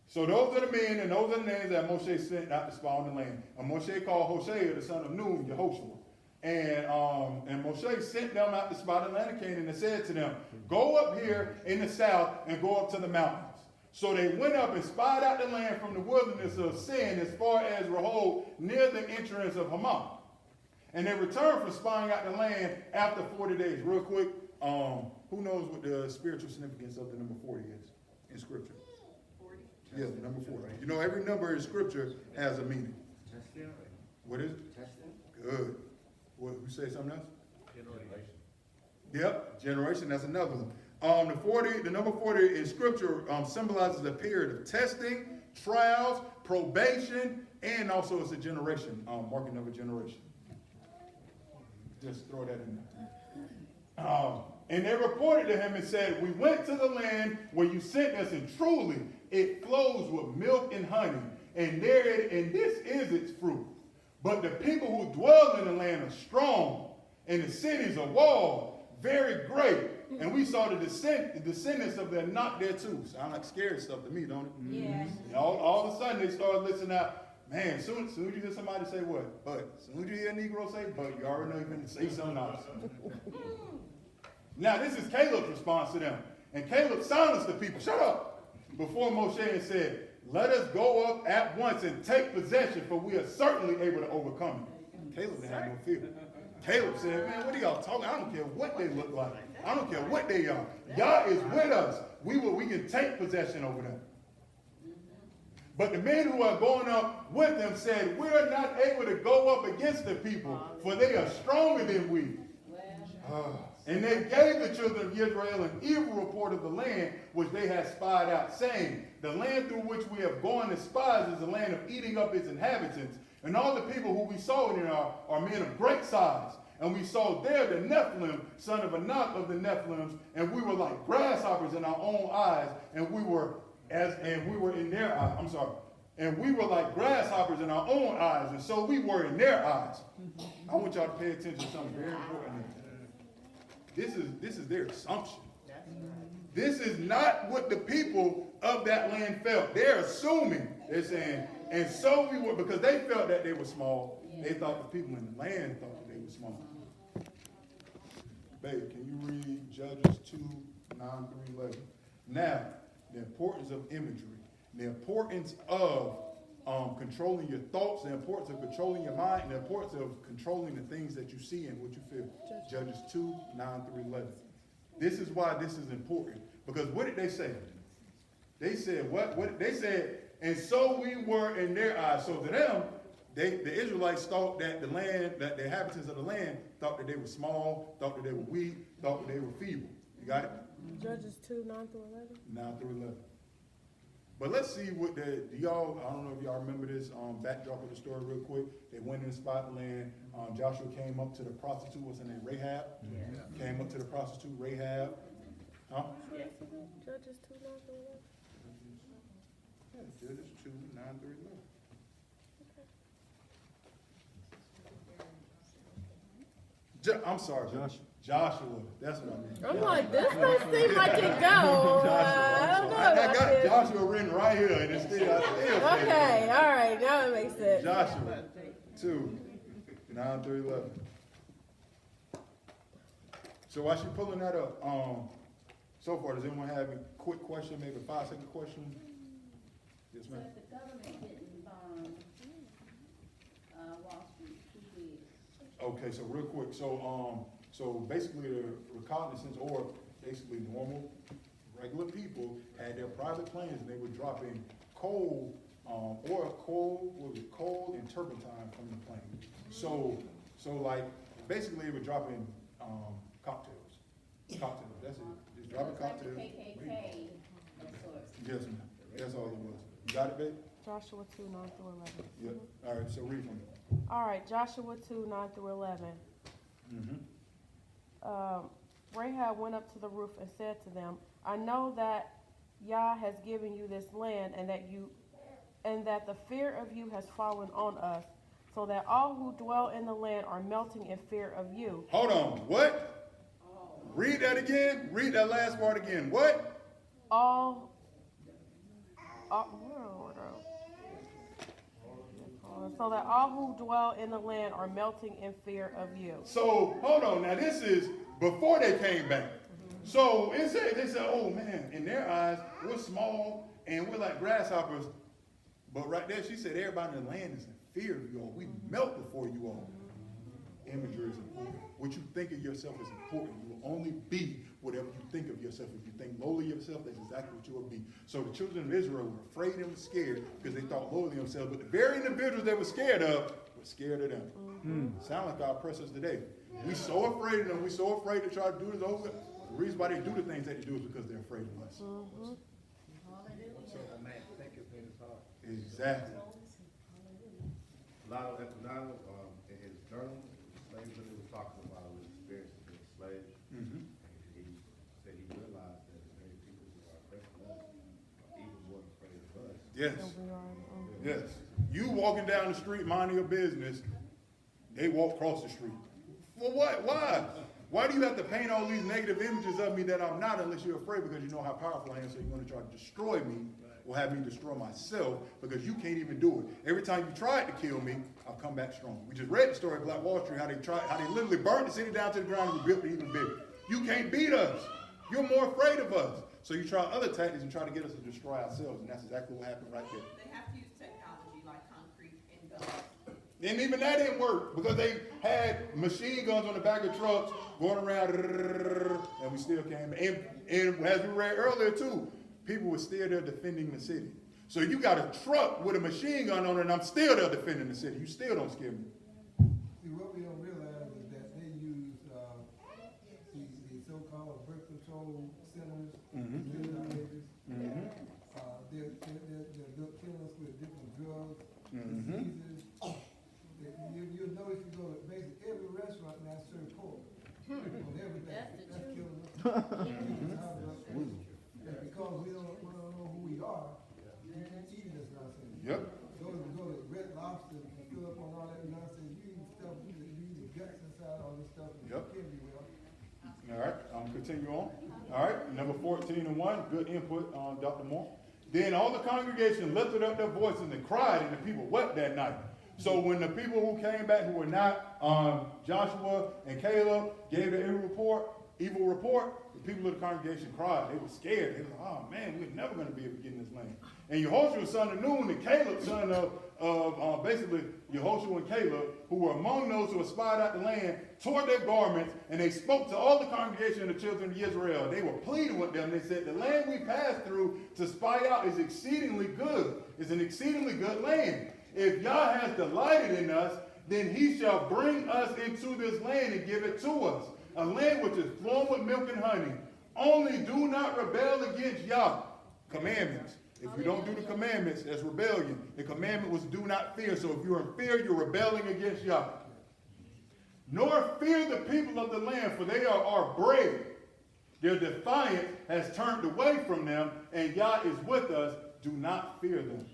So those are the men and those are the names that Moshe sent out to spy on the land. And Moshe called Hosea, the son of Nun, Yehoshua. And Moshe sent them out to spy the land of Canaan and said to them, go up here in the south and go up to the mountains. So they went up and spied out the land from the wilderness of Sin as far as Rehob, near the entrance of Hamath. And they returned from spying out the land after 40 days. Real quick, who knows what the spiritual significance of the number 40 is in Scripture? 40. Yeah, the number 40. You know, every number in Scripture has a meaning. Testing. What is it? Testing. Good. What, who say something else? Generation. Yep, generation, that's another one. The number 40 in Scripture symbolizes a period of testing, trials, probation, and also it's a generation, marking of a generation. Just throw that in there. And they reported to him and said, we went to the land where you sent us, and truly it flows with milk and honey, and this is its fruit. But the people who dwell in the land are strong, and the cities are walled, very great. And we saw the descendants of them not there too. Sound like scary stuff to me, don't it? Yes. And all of a sudden they started listening out. Man, soon as you hear somebody say what? But. Soon as you hear a Negro say but, you already know you're going to say something else. Now this is Caleb's response to them. And Caleb silenced the people. Shut up. Before Moshe said, let us go up at once and take possession, for we are certainly able to overcome it. Caleb didn't have no fear. Caleb said, man, what are y'all talking? I don't care what they look like. I don't care what they are. Yah is with us. We can take possession over them. But the men who are going up with them said, we are not able to go up against the people, for they are stronger than we. And they gave the children of Israel an evil report of the land which they had spied out, saying, the land through which we have gone as spies is a land of eating up its inhabitants. And all the people who we saw in it are men of great size. And we saw there the Nephilim, son of Anak of the Nephilims, and we were like grasshoppers in our own eyes, and we were in their eyes. I'm sorry. And we were like grasshoppers in our own eyes, and so we were in their eyes. I want y'all to pay attention to something very important. This is their assumption. This is not what the people of that land felt. They're assuming. They're saying, and so we were, because they felt that they were small. They thought the people in the land thought that they were small. Babe, can you read Judges 2, 9 through 11? Now, the importance of imagery, the importance of controlling your thoughts, the importance of controlling your mind, and the importance of controlling the things that you see and what you feel. Judges 2, 9 through 11. This is why this is important. Because what did they say? They said, what? They said, and so we were in their eyes. So to them, the Israelites thought that the land, that the inhabitants of the land thought that they were small, thought that they were weak, thought that they were feeble. You got it? Judges 2, 9 through 11. 9 through 11. But let's see what y'all, I don't know if y'all remember this backdrop of the story real quick. They went in the spot land. Joshua came up to the prostitute, what's her name, Rahab? Yeah. Came up to the prostitute, Rahab. Huh? Yes. Judges 2, 9 through 11. Yeah, Judges 2, 9 through 11. I'm sorry, Joshua. That's what I mean. I'm like, this don't seem like it go. I don't know. I got Joshua written right here, and it's still. Okay, all right, now it makes sense. Joshua 2, 9 through 11. So while she's pulling that up, so far, does anyone have a quick question, maybe a 5-second question? Yes, ma'am. But the government didn't bomb Wall Street, who did? Okay, so real quick, so basically the reconnaissance, or basically normal, regular people had their private planes, and they were dropping coal and turpentine from the plane. So like basically they were dropping cocktails. That's it. Just dropping cocktails. Like the KKK of sorts. Yes, ma'am. That's all it was. You got it, babe? Joshua 2, 9 through 11. Yep. All right. So read from it. All right, Joshua 2, 9 through 11. Mm-hmm. Rahab went up to the roof and said to them, I know that Yah has given you this land, and that the fear of you has fallen on us, so that all who dwell in the land are melting in fear of you. Hold on, what? Read that again. Read that last part again. What? So that all who dwell in the land are melting in fear of you. So, hold on. Now, this is before they came back. So, they said, oh, man, in their eyes, we're small and we're like grasshoppers. But right there, she said, everybody in the land is in fear of you all. We melt before you all. Imagery is important. What you think of yourself is important. You will only be whatever you think of yourself. If you think lowly of yourself, that's exactly what you will be. So the children of Israel were afraid and were scared because they thought lowly of themselves. But the very individuals they were scared of them. Sound like our oppressors today. We so afraid of them. We so afraid to try to do this over. The reason why they do the things that they do is because they're afraid of us. Exactly. Lionel Epinado, in his journal, slavery was talking about his experience as being a slave. Mm-hmm. He said he realized that many people who are oppressing us are even more afraid of us. Yes. Yes. You walking down the street, minding your business, they walk across the street. For what? Why? Why do you have to paint all these negative images of me that I'm not unless you're afraid because you know how powerful I am, so you're going to try to destroy me or have me destroy myself because you can't even do it. Every time you tried to kill me, I'll come back strong. We just read the story of Black Wall Street, how they literally burned the city down to the ground and rebuilt it even bigger. You can't beat us. You're more afraid of us. So you try other tactics and try to get us to destroy ourselves, and that's exactly what happened right there. They have to use technology like concrete and guns. And even that didn't work because they had machine guns on the back of trucks going around, and we still came. And as we read earlier too, people were still there defending the city. So you got a truck with a machine gun on it, and I'm still there defending the city. You still don't scare me. See, what we don't realize is that they use the so-called birth control centers, they'll kill us with different drugs, diseases. You'll notice you go to basically every restaurant now serve pork. On everything. That's killing us. And because we don't know who we are, you can eat this nonsense. Yep. Go to Red Lobster and fill up on all that nonsense. You eat stuff, you eat the guts inside all this stuff. And Yep. you can't be well. All right, I'm gonna continue on. All right, number 14 and 1, good input on Dr. Moore. Then all the congregation lifted up their voices and cried, and the people wept that night. So when the people who came back who were not Joshua and Caleb gave the evil report, the people of the congregation cried. They were scared. They were like, oh man, we're never going to be able to get in this land. And Yehoshua, son of Nun, and Caleb, son of basically Yehoshua and Caleb, who were among those who espied out the land, tore their garments, and they spoke to all the congregation of the children of Israel. They were pleading with them. They said, the land we passed through to spy out is exceedingly good. It's an exceedingly good land. If Yah has delighted in us, then he shall bring us into this land and give it to us, a land which is flowing with milk and honey. Only do not rebel against Yah. Commandments. If you don't do the commandments, that's rebellion. The commandment was do not fear. So if you're in fear, you're rebelling against Yah. Nor fear the people of the land, for they are our bread. Their defiance has turned away from them, and Yah is with us. Do not fear them.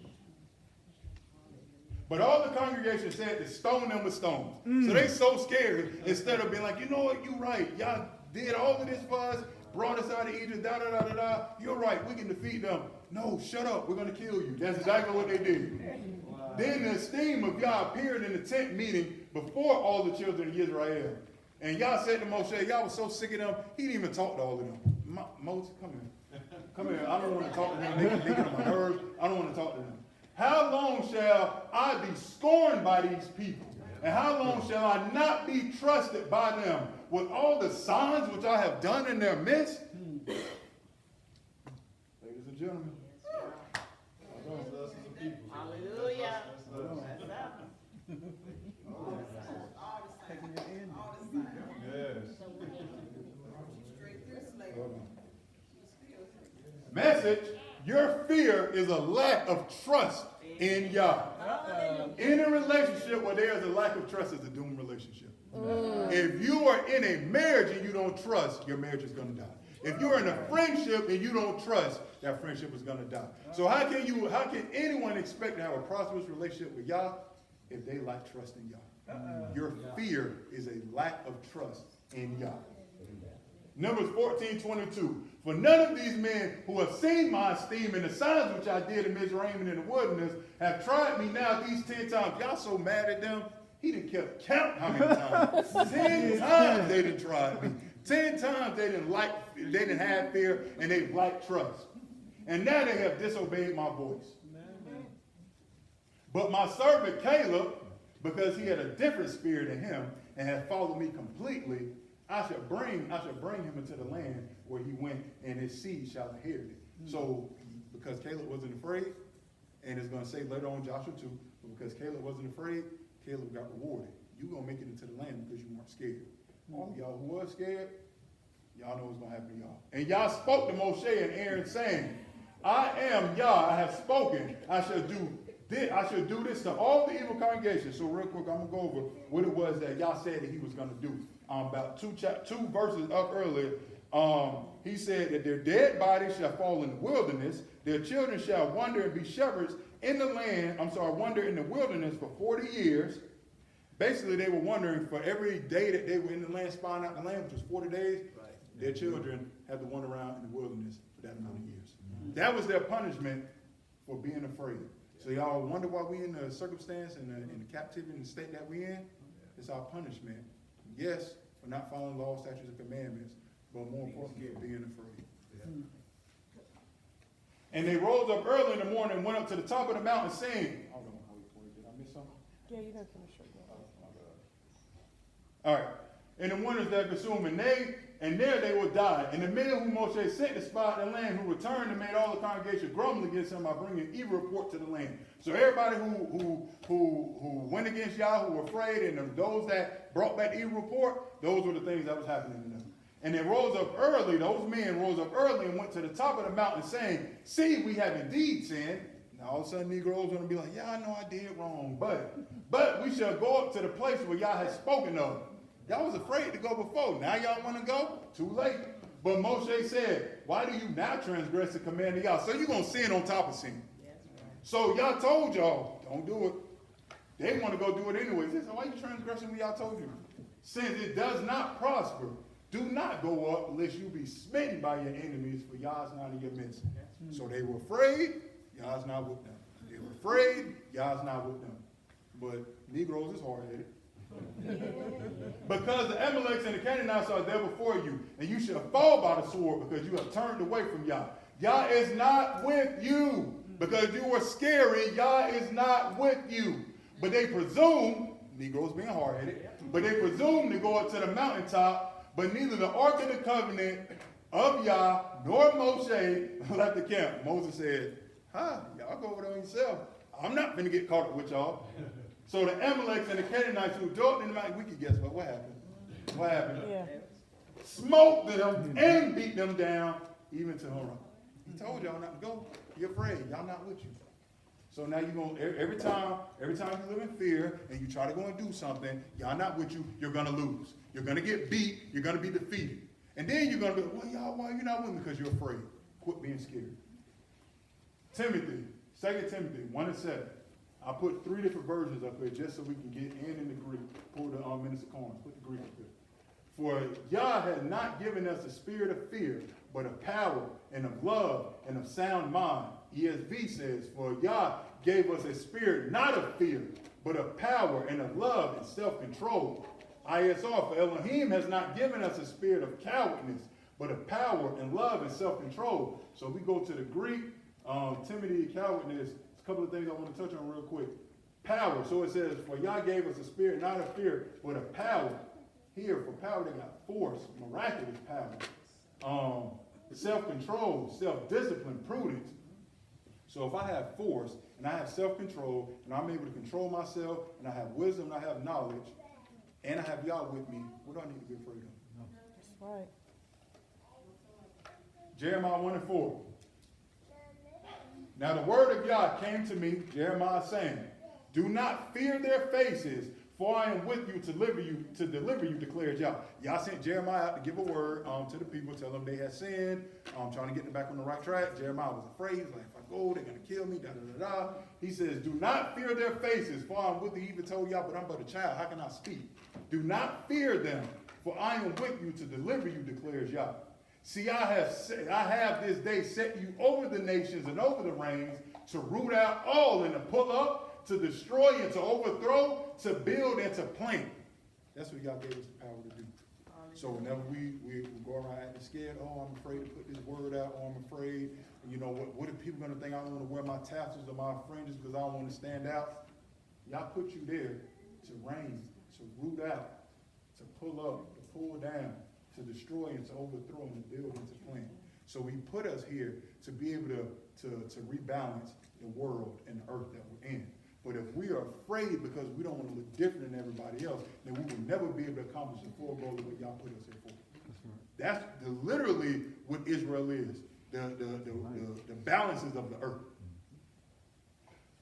But all the congregation said to stone them with stones. So they so scared, instead of being like, you know what, you're right. Y'all did all of this for us, brought us out of Egypt, da-da-da-da-da. You're right, we can defeat them. No, shut up, we're going to kill you. That's exactly what they did. Wow. Then the esteem of Yah appeared in the tent meeting before all the children of Israel. And Yah said to Moshe, Yah was so sick of them, he didn't even talk to all of them. Moses, come here. Come here, I don't want to talk to them. They get on my nerves. I don't want to talk to them. How long shall I be scorned by these people? And how long shall I not be trusted by them with all the signs which I have done in their midst? Ladies and gentlemen. Hallelujah. Message, your fear is a lack of trust in Yah. Any relationship where there is a lack of trust is a doomed relationship. If you are in a marriage and you don't trust, your marriage is going to die. If you're in a friendship and you don't trust, that friendship is going to die. So how can anyone expect to have a prosperous relationship with Yah if they lack trust in Yah? Your fear is a lack of trust in Yah. Numbers 14:22. For none of these men who have seen my esteem and the signs which I did in Mizraim and in the wilderness have tried me now these 10 times. Y'all so mad at them. He didn't kept count how many times. 10 times they didn't try me. 10 times they didn't have fear, and they lacked trust. And now they have disobeyed my voice. But my servant Caleb, because he had a different spirit in him and had followed me completely, I shall bring him into the land where he went, and his seed shall inherit it. So, because Caleb wasn't afraid, and it's going to say later on Joshua 2, but because Caleb wasn't afraid, Caleb got rewarded. You're going to make it into the land because you weren't scared. All of y'all who was scared, y'all know what's going to happen to y'all. And Yah spoke to Moshe and Aaron, saying, I am Yah, I have spoken. I shall do this to all the evil congregations. So real quick, I'm going to go over what it was that Yah said that he was going to do. About two verses up earlier, he said that their dead bodies shall fall in the wilderness. Their children shall wander and be shepherds in the land. Wander in the wilderness for 40 years. Basically, they were wandering for every day that they were in the land, spying out the land, which was 40 days. Right. Their children had to wander around in the wilderness for that amount of years. That was their punishment for being afraid. So y'all wonder why we in the circumstance and in the captivity and the state that we in? It's our punishment. Yes, for not following law, statutes, and commandments, but more importantly, for being afraid. Yeah. And they rose up early in the morning and went up to the top of the mountain saying, hold on, did I miss something? Yeah, you got to finish it. All right. And the wonders that consumed, and there they will die. And the men whom Moshe sent to spy out the land, who returned and made all the congregation grumble against him by bringing evil report to the land. So everybody who went against Yah, who were afraid, and those that brought back evil report, those were the things that was happening to them. And they rose up early, those men rose up early and went to the top of the mountain saying, see, we have indeed sinned. Now all of a sudden Negroes going to be like, yeah, I know I did wrong, but we shall go up to the place where Yah has spoken of. Y'all was afraid to go before. Now y'all want to go? Too late. But Moshe said, why do you now transgress the command of Yah? So you're going to sin on top of sin. Yes, right. So Yah told y'all, don't do it. They want to go do it anyway. He said, so why are you transgressing what Yah told you? Since it does not prosper, do not go up unless you be smitten by your enemies, for Yah's not in your midst. So they were afraid, Yah's not with them. They were afraid, Yah's not with them. But Negroes is hard-headed. Because the Amalekites and the Canaanites are there before you, and you shall fall by the sword because you have turned away from Yah. Yah is not with you because you were scary. Yah is not with you. But they presume, Negroes being hard-headed, but they presume to go up to the mountaintop, but neither the Ark of the Covenant of Yah nor Moshe left the camp. Moses said, y'all go over there yourself. I'm not going to get caught up with y'all. So the Amalekites and the Canaanites who dwelt in the mountain, we can guess what happened. What happened? Yeah. Smote them and beat them down, even to Horeb. He told y'all not to go. You're afraid. Y'all not with you. So now you're going to, every time you live in fear and you try to go and do something, y'all not with you, you're going to lose. You're going to get beat. You're going to be defeated. And then you're going to be, well, y'all, why are you not with me? Because you're afraid. Quit being scared. Timothy, 2 Timothy 1:7. I put 3 different versions up here just so we can get in the Greek. Pull the Minister Combs, put the Greek up here. For Yah has not given us a spirit of fear, but of power and of love and of sound mind. ESV says, for Yah gave us a spirit not of fear, but of power and of love and self-control. ISR, for Elohim has not given us a spirit of cowardness, but of power and love and self-control. So we go to the Greek, Timothy, cowardness. A couple of things I want to touch on real quick. Power. So it says, for Yah gave us a spirit not of fear, but of power. Here, for power, they got force, miraculous power. Self-control, self-discipline, prudence. So if I have force, and I have self-control, and I'm able to control myself, and I have wisdom, and I have knowledge, and I have Yah with me, what do I need to be afraid of? That's right. Jeremiah 1:4. Now the word of Yah came to me, Jeremiah, saying, Do not fear their faces, for I am with you to deliver you, declares Yah. Yah sent Jeremiah out to give a word to the people, tell them they had sinned, trying to get them back on the right track. Jeremiah was afraid. He's like, if I go, they're going to kill me, da-da-da-da. He says, do not fear their faces, for I am with you. He even told Yah, but I'm but a child. How can I speak? Do not fear them, for I am with you to deliver you, declares Yah. See, I have this day set you over the nations and over the reigns, to root out all and to pull up, to destroy and to overthrow, to build and to plant. That's what God gave us the power to do. So whenever we go around acting scared, oh, I'm afraid to put this word out, or I'm afraid, you know, what are people going to think? I don't want to wear my tassels or my fringes because I don't want to stand out. Y'all put you there to reign, to root out, to pull up, to pull down, to destroy and to overthrow and to build and to plant. So he put us here to be able to rebalance the world and the earth that we're in. But if we are afraid because we don't want to look different than everybody else, then we will never be able to accomplish the full goal of what y'all put us here for. That's literally what Israel is, the balances of the earth.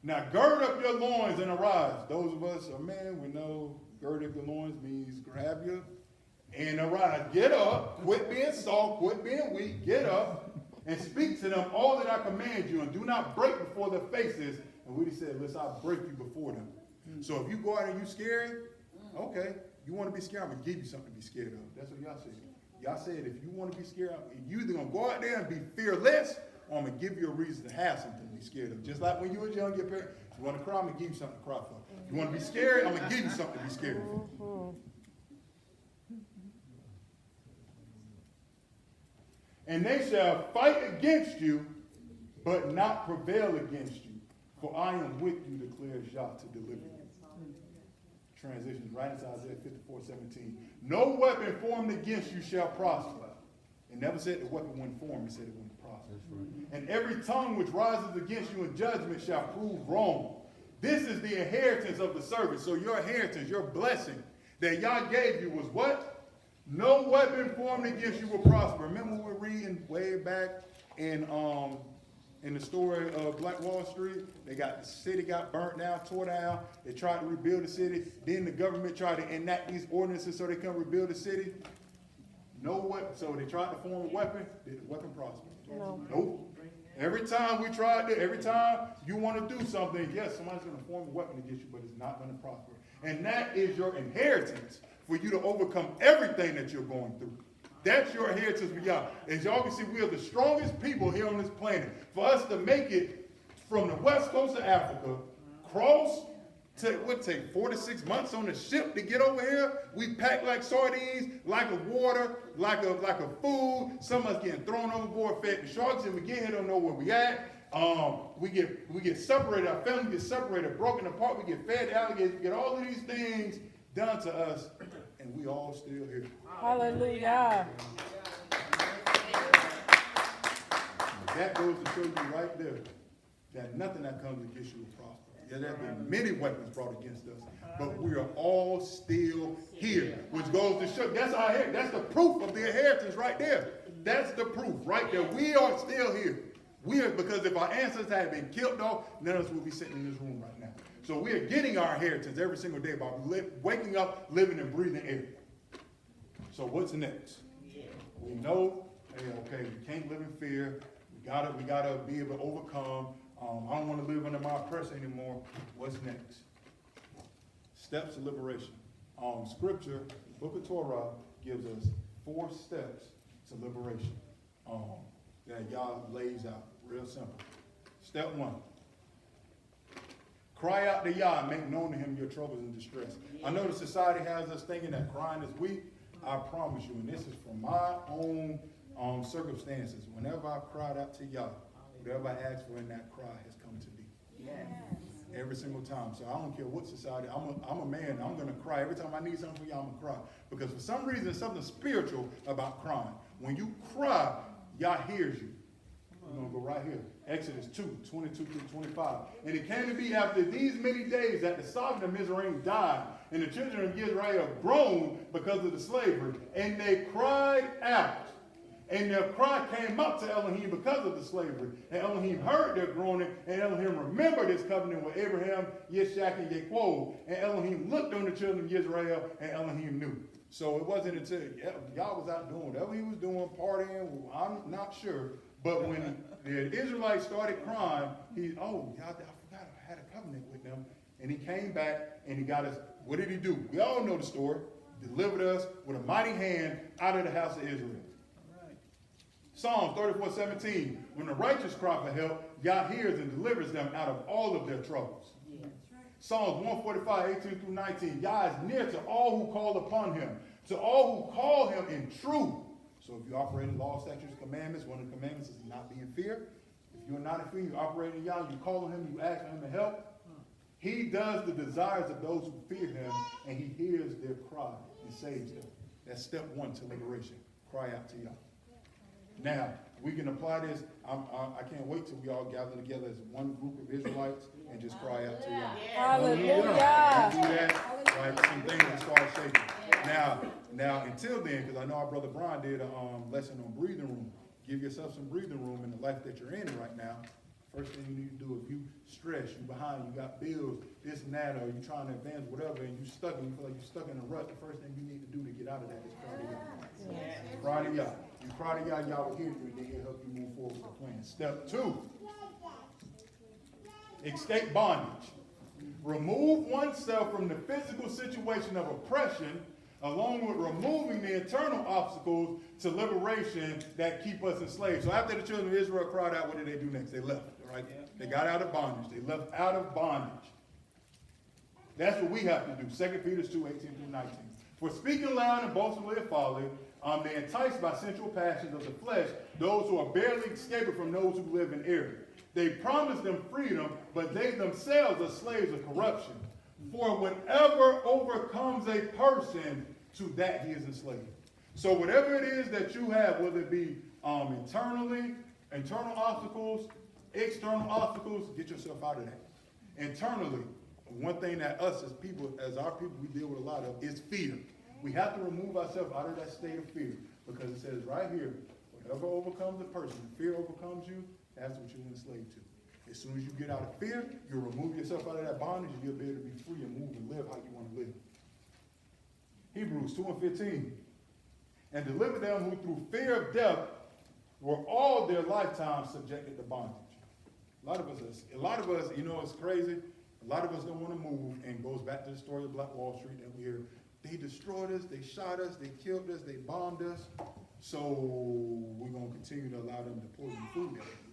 Now gird up your loins and arise. Those of us are men, we know gird up your loins means grab you and arise. Get up, quit being soft, quit being weak, get up and speak to them all that I command you, and do not break before their faces. And we said, listen, I'll break you before them. So if you go out and you scared, okay, you want to be scared, I'm going to give you something to be scared of. That's what y'all said. Y'all said if you want to be scared, you either going to go out there and be fearless, or I'm going to give you a reason to have something to be scared of. Just like when you were young, your parents, you want to cry, I'm going to give you something to cry for. You want to be scared, I'm going to give you something to be scared for. And they shall fight against you, but not prevail against you. For I am with you, declares Yah, to deliver you. Transitions right into Isaiah 54:17. No weapon formed against you shall prosper. It never said the weapon wouldn't form, it said it wouldn't prosper. And every tongue which rises against you in judgment shall prove wrong. This is the inheritance of the servant. So your inheritance, your blessing that Yah gave you was what? No weapon formed against you will prosper. Remember we were reading way back in the story of Black Wall Street? The city got burnt down, tore down. They tried to rebuild the city. Then the government tried to enact these ordinances so they can rebuild the city. No weapon. So they tried to form a weapon. Did the weapon prosper? No. Nope. Every time we tried to, every time you want to do something, yes, somebody's going to form a weapon against you, but it's not going to prosper. And that is your inheritance for you to overcome everything that you're going through. That's your inheritance for y'all. As y'all can see, we are the strongest people here on this planet. For us to make it from the west coast of Africa, cross to, it would take 4 to 6 months on the ship to get over here. We pack like sardines, like a water, like a food. Some of us getting thrown overboard, fed to sharks, and we get here, don't know where we at. We get separated, our family gets separated, broken apart, we get fed to alligators, we get all of these things done to us, and we all still here. Hallelujah. That goes to show you right there that nothing that comes against you will prosper. Yeah, there have been many weapons brought against us, but we are all still here, which goes to show that's the proof of the inheritance right there. That's the proof right there. We are still here. We are, because if our ancestors had been killed off, none of us would be sitting in this room right now. So we are getting our inheritance every single day by waking up, living and breathing air. So what's next? We know, hey, okay, we can't live in fear. We gotta be able to overcome. I don't want to live under my oppressor anymore. What's next? Steps to liberation. Scripture, the book of Torah, gives us 4 steps to liberation that Yah lays out. Real simple. Step 1. Cry out to Yah and make known to him your troubles and distress. I know the society has us thinking that crying is weak. I promise you, and this is from my own circumstances. Whenever I cried out to Yah, whatever I asked for in that cry has come to be. Yes. Every single time. So I don't care what society. I'm a man. I'm going to cry. Every time I need something from Yah, I'm going to cry. Because for some reason, there's something spiritual about crying. When you cry, Yah hears you. We're going to go right here. Exodus 2:22-25. And it came to be after these many days that the sovereign of Mizraim died, and the children of Israel groaned because of the slavery, and they cried out. And their cry came up to Elohim because of the slavery. And Elohim heard their groaning, and Elohim remembered his covenant with Abraham, Yishak, and Yaquob. And Elohim looked on the children of Israel, and Elohim knew. So it wasn't until y'all was out doing whatever he was doing, partying, I'm not sure. But when the Israelites started crying, I forgot I had a covenant with them. And he came back and he got us, what did he do? We all know the story. Delivered us with a mighty hand out of the house of Israel. Psalms 34:17. When the righteous cry for help, God hears and delivers them out of all of their troubles. Yeah. Psalms 145:18-19. God is near to all who call upon him, to all who call him in truth. So if you operate in law, statutes, commandments, one of the commandments is not be in fear. If you're not in fear, you operate in Yah, you call on him, you ask for him to help. He does the desires of those who fear him, and he hears their cry and saves them. That's step one to liberation. Cry out to Yah. Now, we can apply this. I can't wait till we all gather together as one group of Israelites and just cry out to Yah. Hallelujah. We do that, right? Some things will start shaking. Now, until then, because I know our brother Brian did a lesson on breathing room. Give yourself some breathing room in the life that you're in right now. First thing you need to do, if you stress, you behind, you got bills, this and that, or you trying to advance whatever, and you stuck, and you feel like you're stuck in a rut, the first thing you need to do to get out of that is cry to Yah. Cry to Yah. You cry to Yah, Yah will hear you, and then he'll help you move forward with the plan. Step 2, escape bondage. Remove oneself from the physical situation of oppression, along with removing the internal obstacles to liberation that keep us enslaved. So after the children of Israel cried out, what did they do next? They left, right? They got out of bondage. They left out of bondage. That's what we have to do. 2 Peter 2:18-19. For speaking loud and boastfully of folly, they entice by sensual passions of the flesh those who are barely escaping from those who live in error. They promise them freedom, but they themselves are slaves of corruption. For whatever overcomes a person, to that he is enslaved. So whatever it is that you have, whether it be internal obstacles, external obstacles, get yourself out of that. Internally, one thing that us as people, we deal with a lot of is fear. We have to remove ourselves out of that state of fear, because it says right here, whatever overcomes a person, fear overcomes you, that's what you're enslaved to. As soon as you get out of fear, you'll remove yourself out of that bondage, and you'll be able to be free and move and live how you want to live. Hebrews 2:15. And deliver them who through fear of death were all their lifetime subjected to bondage. A lot of us, you know, it's crazy. A lot of us don't want to move, and goes back to the story of Black Wall Street that we hear. They destroyed us, they shot us, they killed us, they bombed us. So we're going to continue to allow them to poison food that we eat.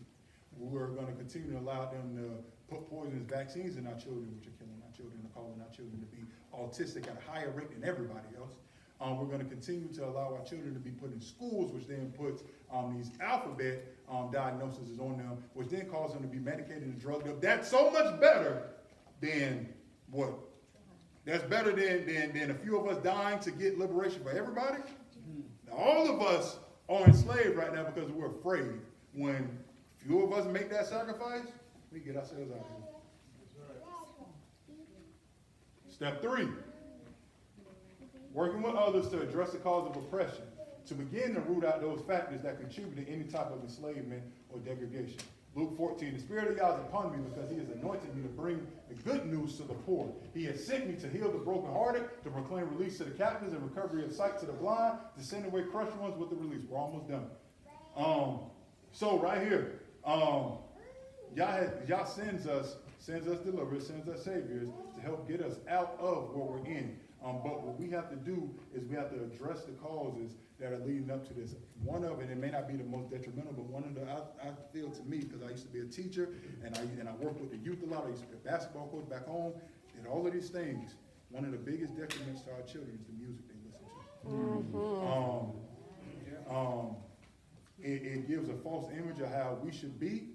We're going to continue to allow them to put poisonous vaccines in our children, which are killing our children, and causing our children to be autistic at a higher rate than everybody else. We're going to continue to allow our children to be put in schools, which then puts these alphabet diagnoses on them, which then causes them to be medicated and drugged up. That's so much better than what? That's better than a few of us dying to get liberation for everybody. Now, all of us are enslaved right now because we're afraid. When few of us make that sacrifice, we get ourselves out of here. Step 3. Working with others to address the cause of oppression, to begin to root out those factors that contribute to any type of enslavement or degradation. Luke 14, the Spirit of God is upon me because he has anointed me to bring the good news to the poor. He has sent me to heal the brokenhearted, to proclaim release to the captives and recovery of sight to the blind, to send away crushed ones with the release. We're almost done. So right here, Yah sends us deliverers, sends us saviors to help get us out of what we're in. But what we have to do is we have to address the causes that are leading up to this. One of it may not be the most detrimental, but one of the, I feel to me, because I used to be a teacher and I worked with the youth a lot. I used to be a basketball coach back home, and all of these things. One of the biggest detriments to our children is the music they listen to. It gives a false image of how we should be.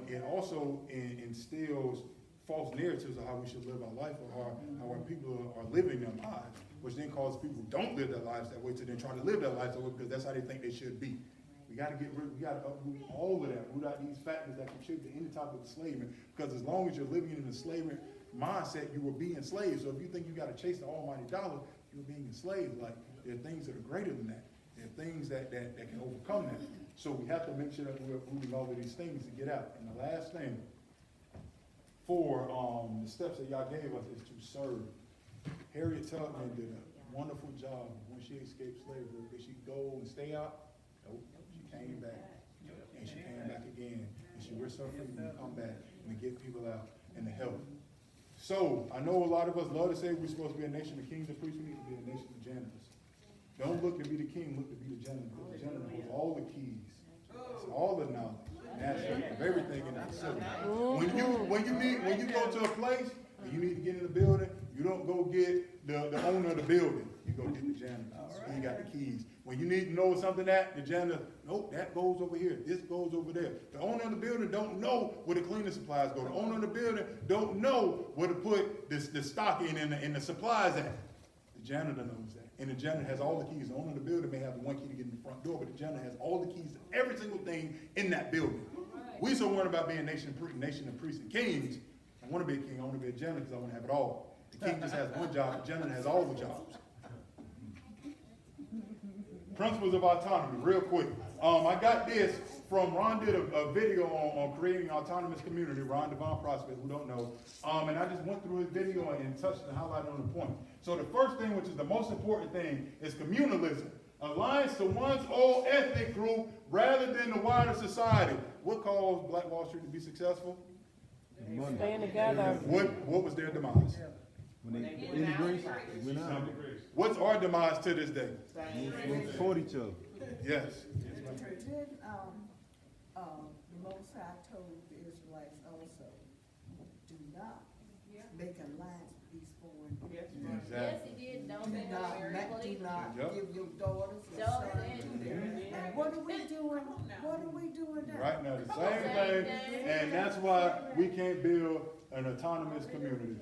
It also instills false narratives of how we should live our life, or how our people are living their lives, which then causes people who don't live their lives that way to then try to live their lives that way because that's how they think they should be. We got to uproot all of that, root out these factors that contribute to any type of enslavement, because as long as you're living in an enslavement mindset, you will be enslaved. So if you think you got to chase the almighty dollar, you're being enslaved. Like, there are things that are greater than that. There are things that can overcome that. So we have to make sure that we're approving all of these things to get out. And the last thing for the steps that y'all gave us is to serve. Harriet Tubman did a wonderful job when she escaped slavery. Did she go and stay out? Nope. She came back. And she came back again. And she risked her freedom to come back and to get people out and to help. So I know a lot of us love to say we're supposed to be a nation of kings and priests. We need to be a nation of janitors. Don't look to be the king, look to be the janitor. The janitor holds all the keys, all the knowledge, mastery of everything in the facility. When you go to a place and you need to get in the building, you don't go get the owner of the building. You go get the janitor. He got the keys. When you need to know something the janitor, nope, that goes over here. This goes over there. The owner of the building don't know where the cleaning supplies go. The owner of the building don't know where to put the stock in the supplies at. The janitor knows that. And the janitor has all the keys. The owner of the building may have the one key to get in the front door, but the janitor has all the keys to every single thing in that building. We so worried about being a nation of priests and kings. I want to be a king. I want to be a janitor because I want to have it all. The king just has one job. The janitor has all the jobs. Principles of autonomy, real quick. I got this from Ron did a video on creating an autonomous community, Ron Devon Prospect, who don't know. And I just went through his video and touched and highlighted on the point. So the first thing, which is the most important thing, is communalism. Alliance to one's own ethnic group rather than the wider society. What caused Black Wall Street to be successful? Staying together. What was their demise? When they integrated, they went out. What's our demise to this day? They support each other. Yes. Then, the Most High told the Israelites also, do not make alliance with these foreign people. Yes, he did. Don't Do say no not, marry do not Yep. give your daughters or Daughters sons and to them. And what are we doing? What are we doing now? Right now, the same thing, and that's why we can't build an autonomous community.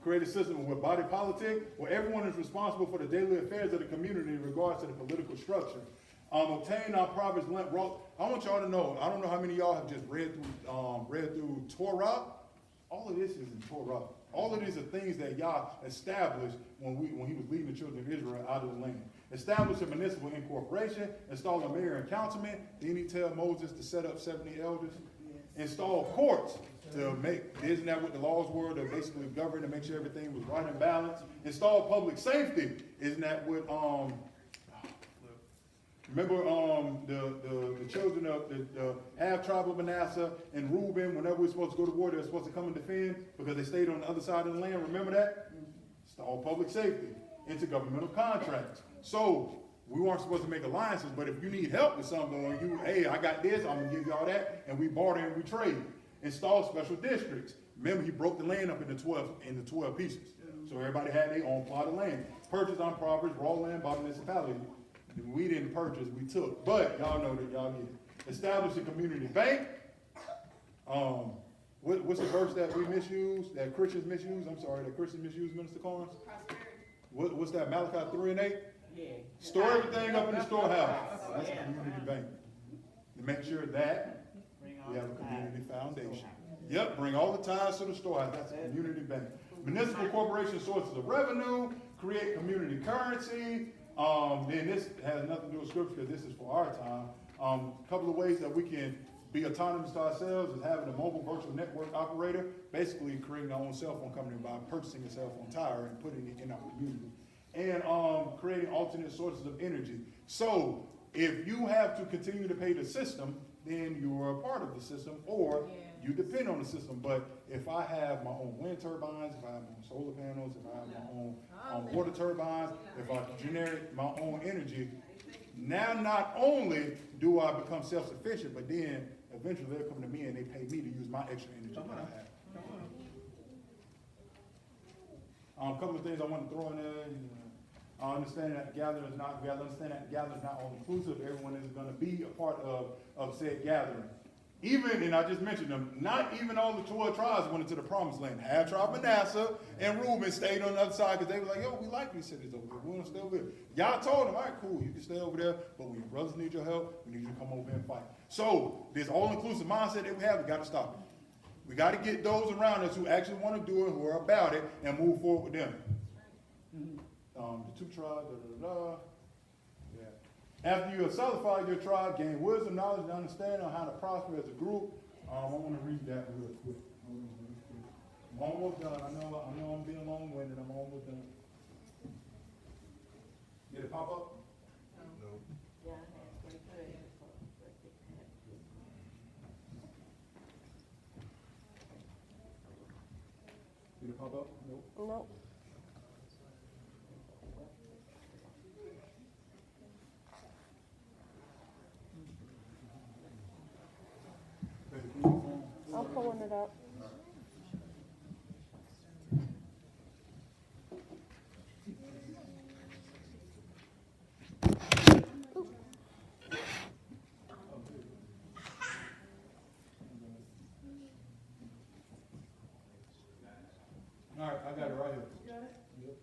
Create a system with body politic, where everyone is responsible for the daily affairs of the community in regards to the political structure. Obtain our prophets lent wrote. I want y'all to know, I don't know how many of y'all have just read through Torah. All of this is in Torah. All of these are things that Yah established when he was leading the children of Israel out of the land. Establish a municipal incorporation, install a mayor and councilman. Then he tell Moses to set up 70 elders. Install courts to make, isn't that what the laws were, to basically govern and make sure everything was right and balanced. Install public safety. Isn't that what, remember the children of the half tribe of Manasseh and Reuben, whenever we were supposed to go to war, they were supposed to come and defend because they stayed on the other side of the land. Remember that? Install public safety. Intergovernmental contracts. So we weren't supposed to make alliances, but if you need help with something, or hey, I got this, I'm gonna give you all that, and we barter and we trade. Install special districts. Remember, he broke the land up into 12 pieces. So everybody had their own plot of land. Purchase unprofited raw land by municipality. We didn't purchase, we took. But y'all know that y'all get it. Establish a community bank. What's the verse that we misuse, that Christians misuse? I'm sorry, that Christians misuse, Minister Collins? What's that, Malachi 3:8? Yeah. Store everything up in the storehouse. That's a community bank. To make sure that we have a community foundation. Yep, bring all the ties to the storehouse. That's a community bank. Municipal corporation sources of revenue, create community currency. Then this has nothing to do with scripture because this is for our time. A couple of ways that we can be autonomous to ourselves is having a mobile virtual network operator, basically creating our own cell phone company by purchasing a cell phone tower and putting it in our community. And creating alternate sources of energy. So if you have to continue to pay the system, then you are a part of the system, or you depend on the system. But if I have my own wind turbines, if I have my own solar panels, if I have my own water turbines, if I generate my own energy, now not only do I become self-sufficient, but then eventually they'll come to me and they pay me to use my extra energy that I have. A couple of things I want to throw in there. I understand that the gathering is not all inclusive. Everyone is going to be a part of said gathering. Even, and I just mentioned them, not even all the 12 tribes went into the promised land. Half tribe Manasseh and Reuben stayed on the other side because they were like, yo, we like these cities over here. We want to stay over here. Y'all told them, all right, cool, you can stay over there, but when your brothers need your help, we need you to come over here and fight. So this all-inclusive mindset that we have, we got to stop it. We got to get those around us who actually want to do it, who are about it, and move forward with them. The two tribes, After you have solidified your tribe, gain wisdom, knowledge, and understanding on how to prosper as a group. I want to read that real quick. Hold on real quick. I'm almost done. I know I'm being long-winded. I'm almost done. Did it pop up? No. Yeah, I had, right there. Did it pop up? Nope. Nope. I'm pulling it up. All right, I got it right here. You got it? Yep.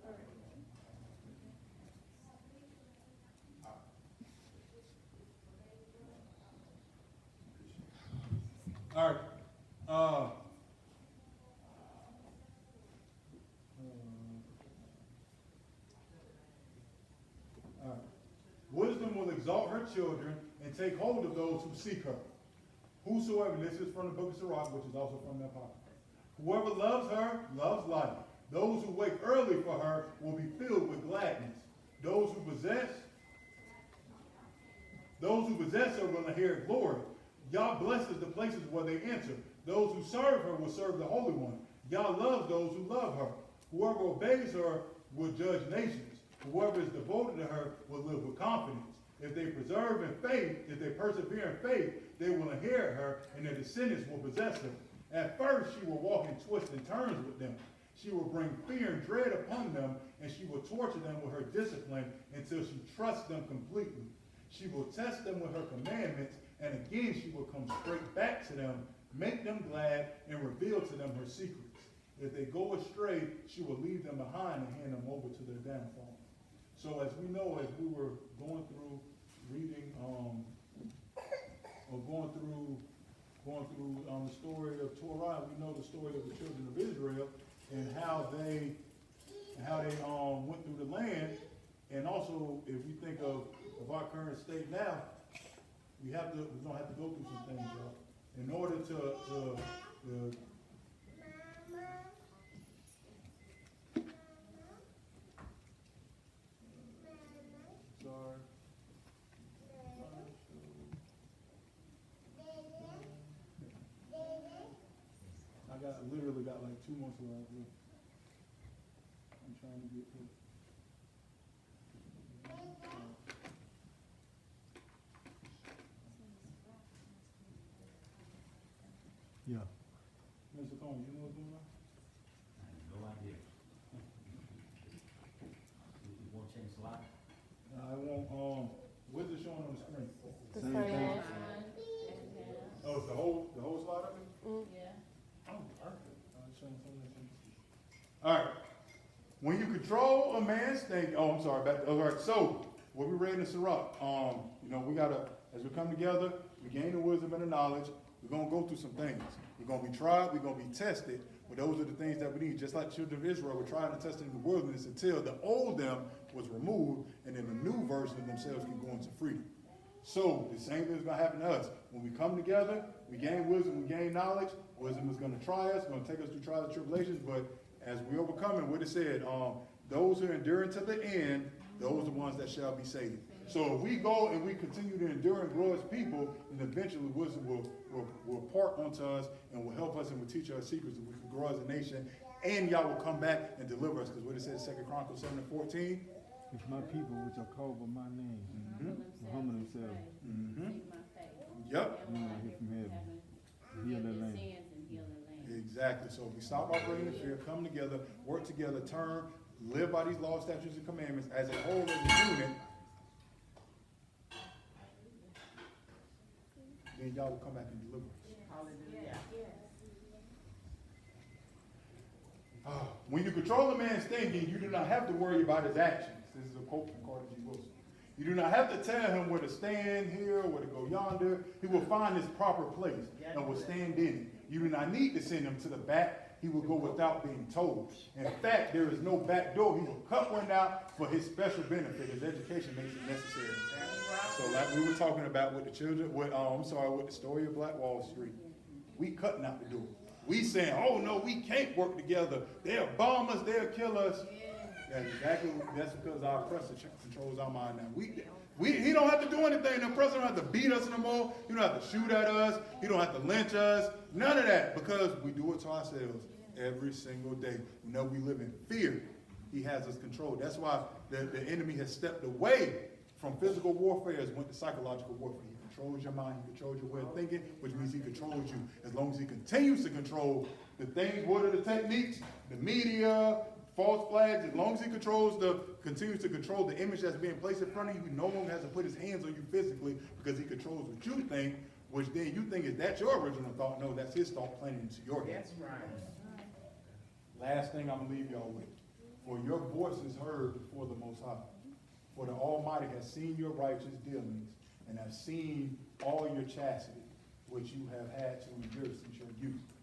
All right. All right. Wisdom will exalt her children and take hold of those who seek her. Whosoever, this is from the book of Sirach, which is also from the Apocrypha. Whoever loves her loves life. Those who wake early for her will be filled with gladness. Those who possess her will inherit glory. Yah blesses the places where they enter. Those who serve her will serve the Holy One. Yah loves those who love her. Whoever obeys her will judge nations. Whoever is devoted to her will live with confidence. If they persevere in faith, they will inherit her, and their descendants will possess her. At first, she will walk in twists and turns with them. She will bring fear and dread upon them, and she will torture them with her discipline until she trusts them completely. She will test them with her commandments, and again she will come straight back to them, make them glad, and reveal to them her secrets. If they go astray, she will leave them behind and hand them over to their downfall. So as we know, as we were going through reading, the story of Torah, we know the story of the children of Israel and how they went through the land. And also, if we think of our current state now, we're gonna have to go through some things, y'all, in order to sorry. I literally got like 2 months left. I'm trying to get to it. Yeah. Mr. Combs, you know what's going on? I have no idea. You won't change the slide? I won't, what's it showing on the screen? The same. Oh, it's the whole slide of it? Yeah. Oh, perfect. It's showing some of that. All right. When you control a man's thinking, all right, so what we read in Sirach, we gotta, as we come together, we gain the wisdom and the knowledge, we're gonna go through some things. We're gonna be tried, we're gonna be tested, but those are the things that we need. Just like the children of Israel were tried and tested in the wilderness until the old them was removed, and then the new version of themselves can go into freedom. So the same thing is gonna happen to us. When we come together, we gain wisdom, we gain knowledge. Wisdom is gonna try us, gonna take us through trials and tribulations, but as we overcome it, what it said, those who endure to the end, those are the ones that shall be saved. So if we go and we continue to endure and grow as people, then eventually wisdom will part onto us and will help us and will teach us secrets, and we can grow as a nation, and y'all will come back and deliver us, because what it says, 2 Chronicles 7:14. If my people, which are called by my name, will humble themselves, Yep. then I hear from heaven, heal their land. Exactly. So if we stop operating in fear, come together, work together, turn, live by these laws, statutes, and commandments as a whole, as a unit, then y'all will come back and deliver us. Hallelujah. When you control a man's thinking, you do not have to worry about his actions. This is a quote from Carter G. Wilson. You do not have to tell him where to stand here, where to go yonder. He will find his proper place and will stand in it. You do not need to send him to the back he would go without being told. In fact, there is no back door. He will cut one out for his special benefit. His education makes it necessary. So like we were talking about with the children, with the story of Black Wall Street. We cutting out the door. We saying, oh no, we can't work together. They'll bomb us, they'll kill us. Yeah, exactly. That's because our oppressor controls our mind now. He don't have to do anything. The oppressor don't have to beat us no more. He don't have to shoot at us. He don't have to lynch us. None of that, because we do it to ourselves every single day. We know we live in fear. He has us controlled. That's why the enemy has stepped away from physical warfare and went to psychological warfare. He controls your mind. He controls your way of thinking, which means he controls you. As long as he continues to control the things, what are the techniques, the media, false flags, as long as he continues to control the image that's being placed in front of you, he no longer has to put his hands on you physically because he controls what you think, which then you think is that's your original thought. No, that's his thought planted into your head. That's right. Last thing I'm going to leave y'all with. For your voice is heard before the Most High. For the Almighty has seen your righteous dealings and has seen all your chastity, which you have had to endure since your youth.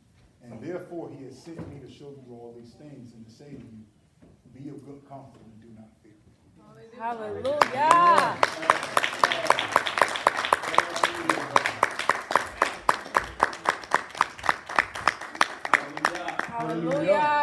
And therefore he has sent me to show you all these things and to say to you, be of good comfort and do not fear. Hallelujah. Hallelujah.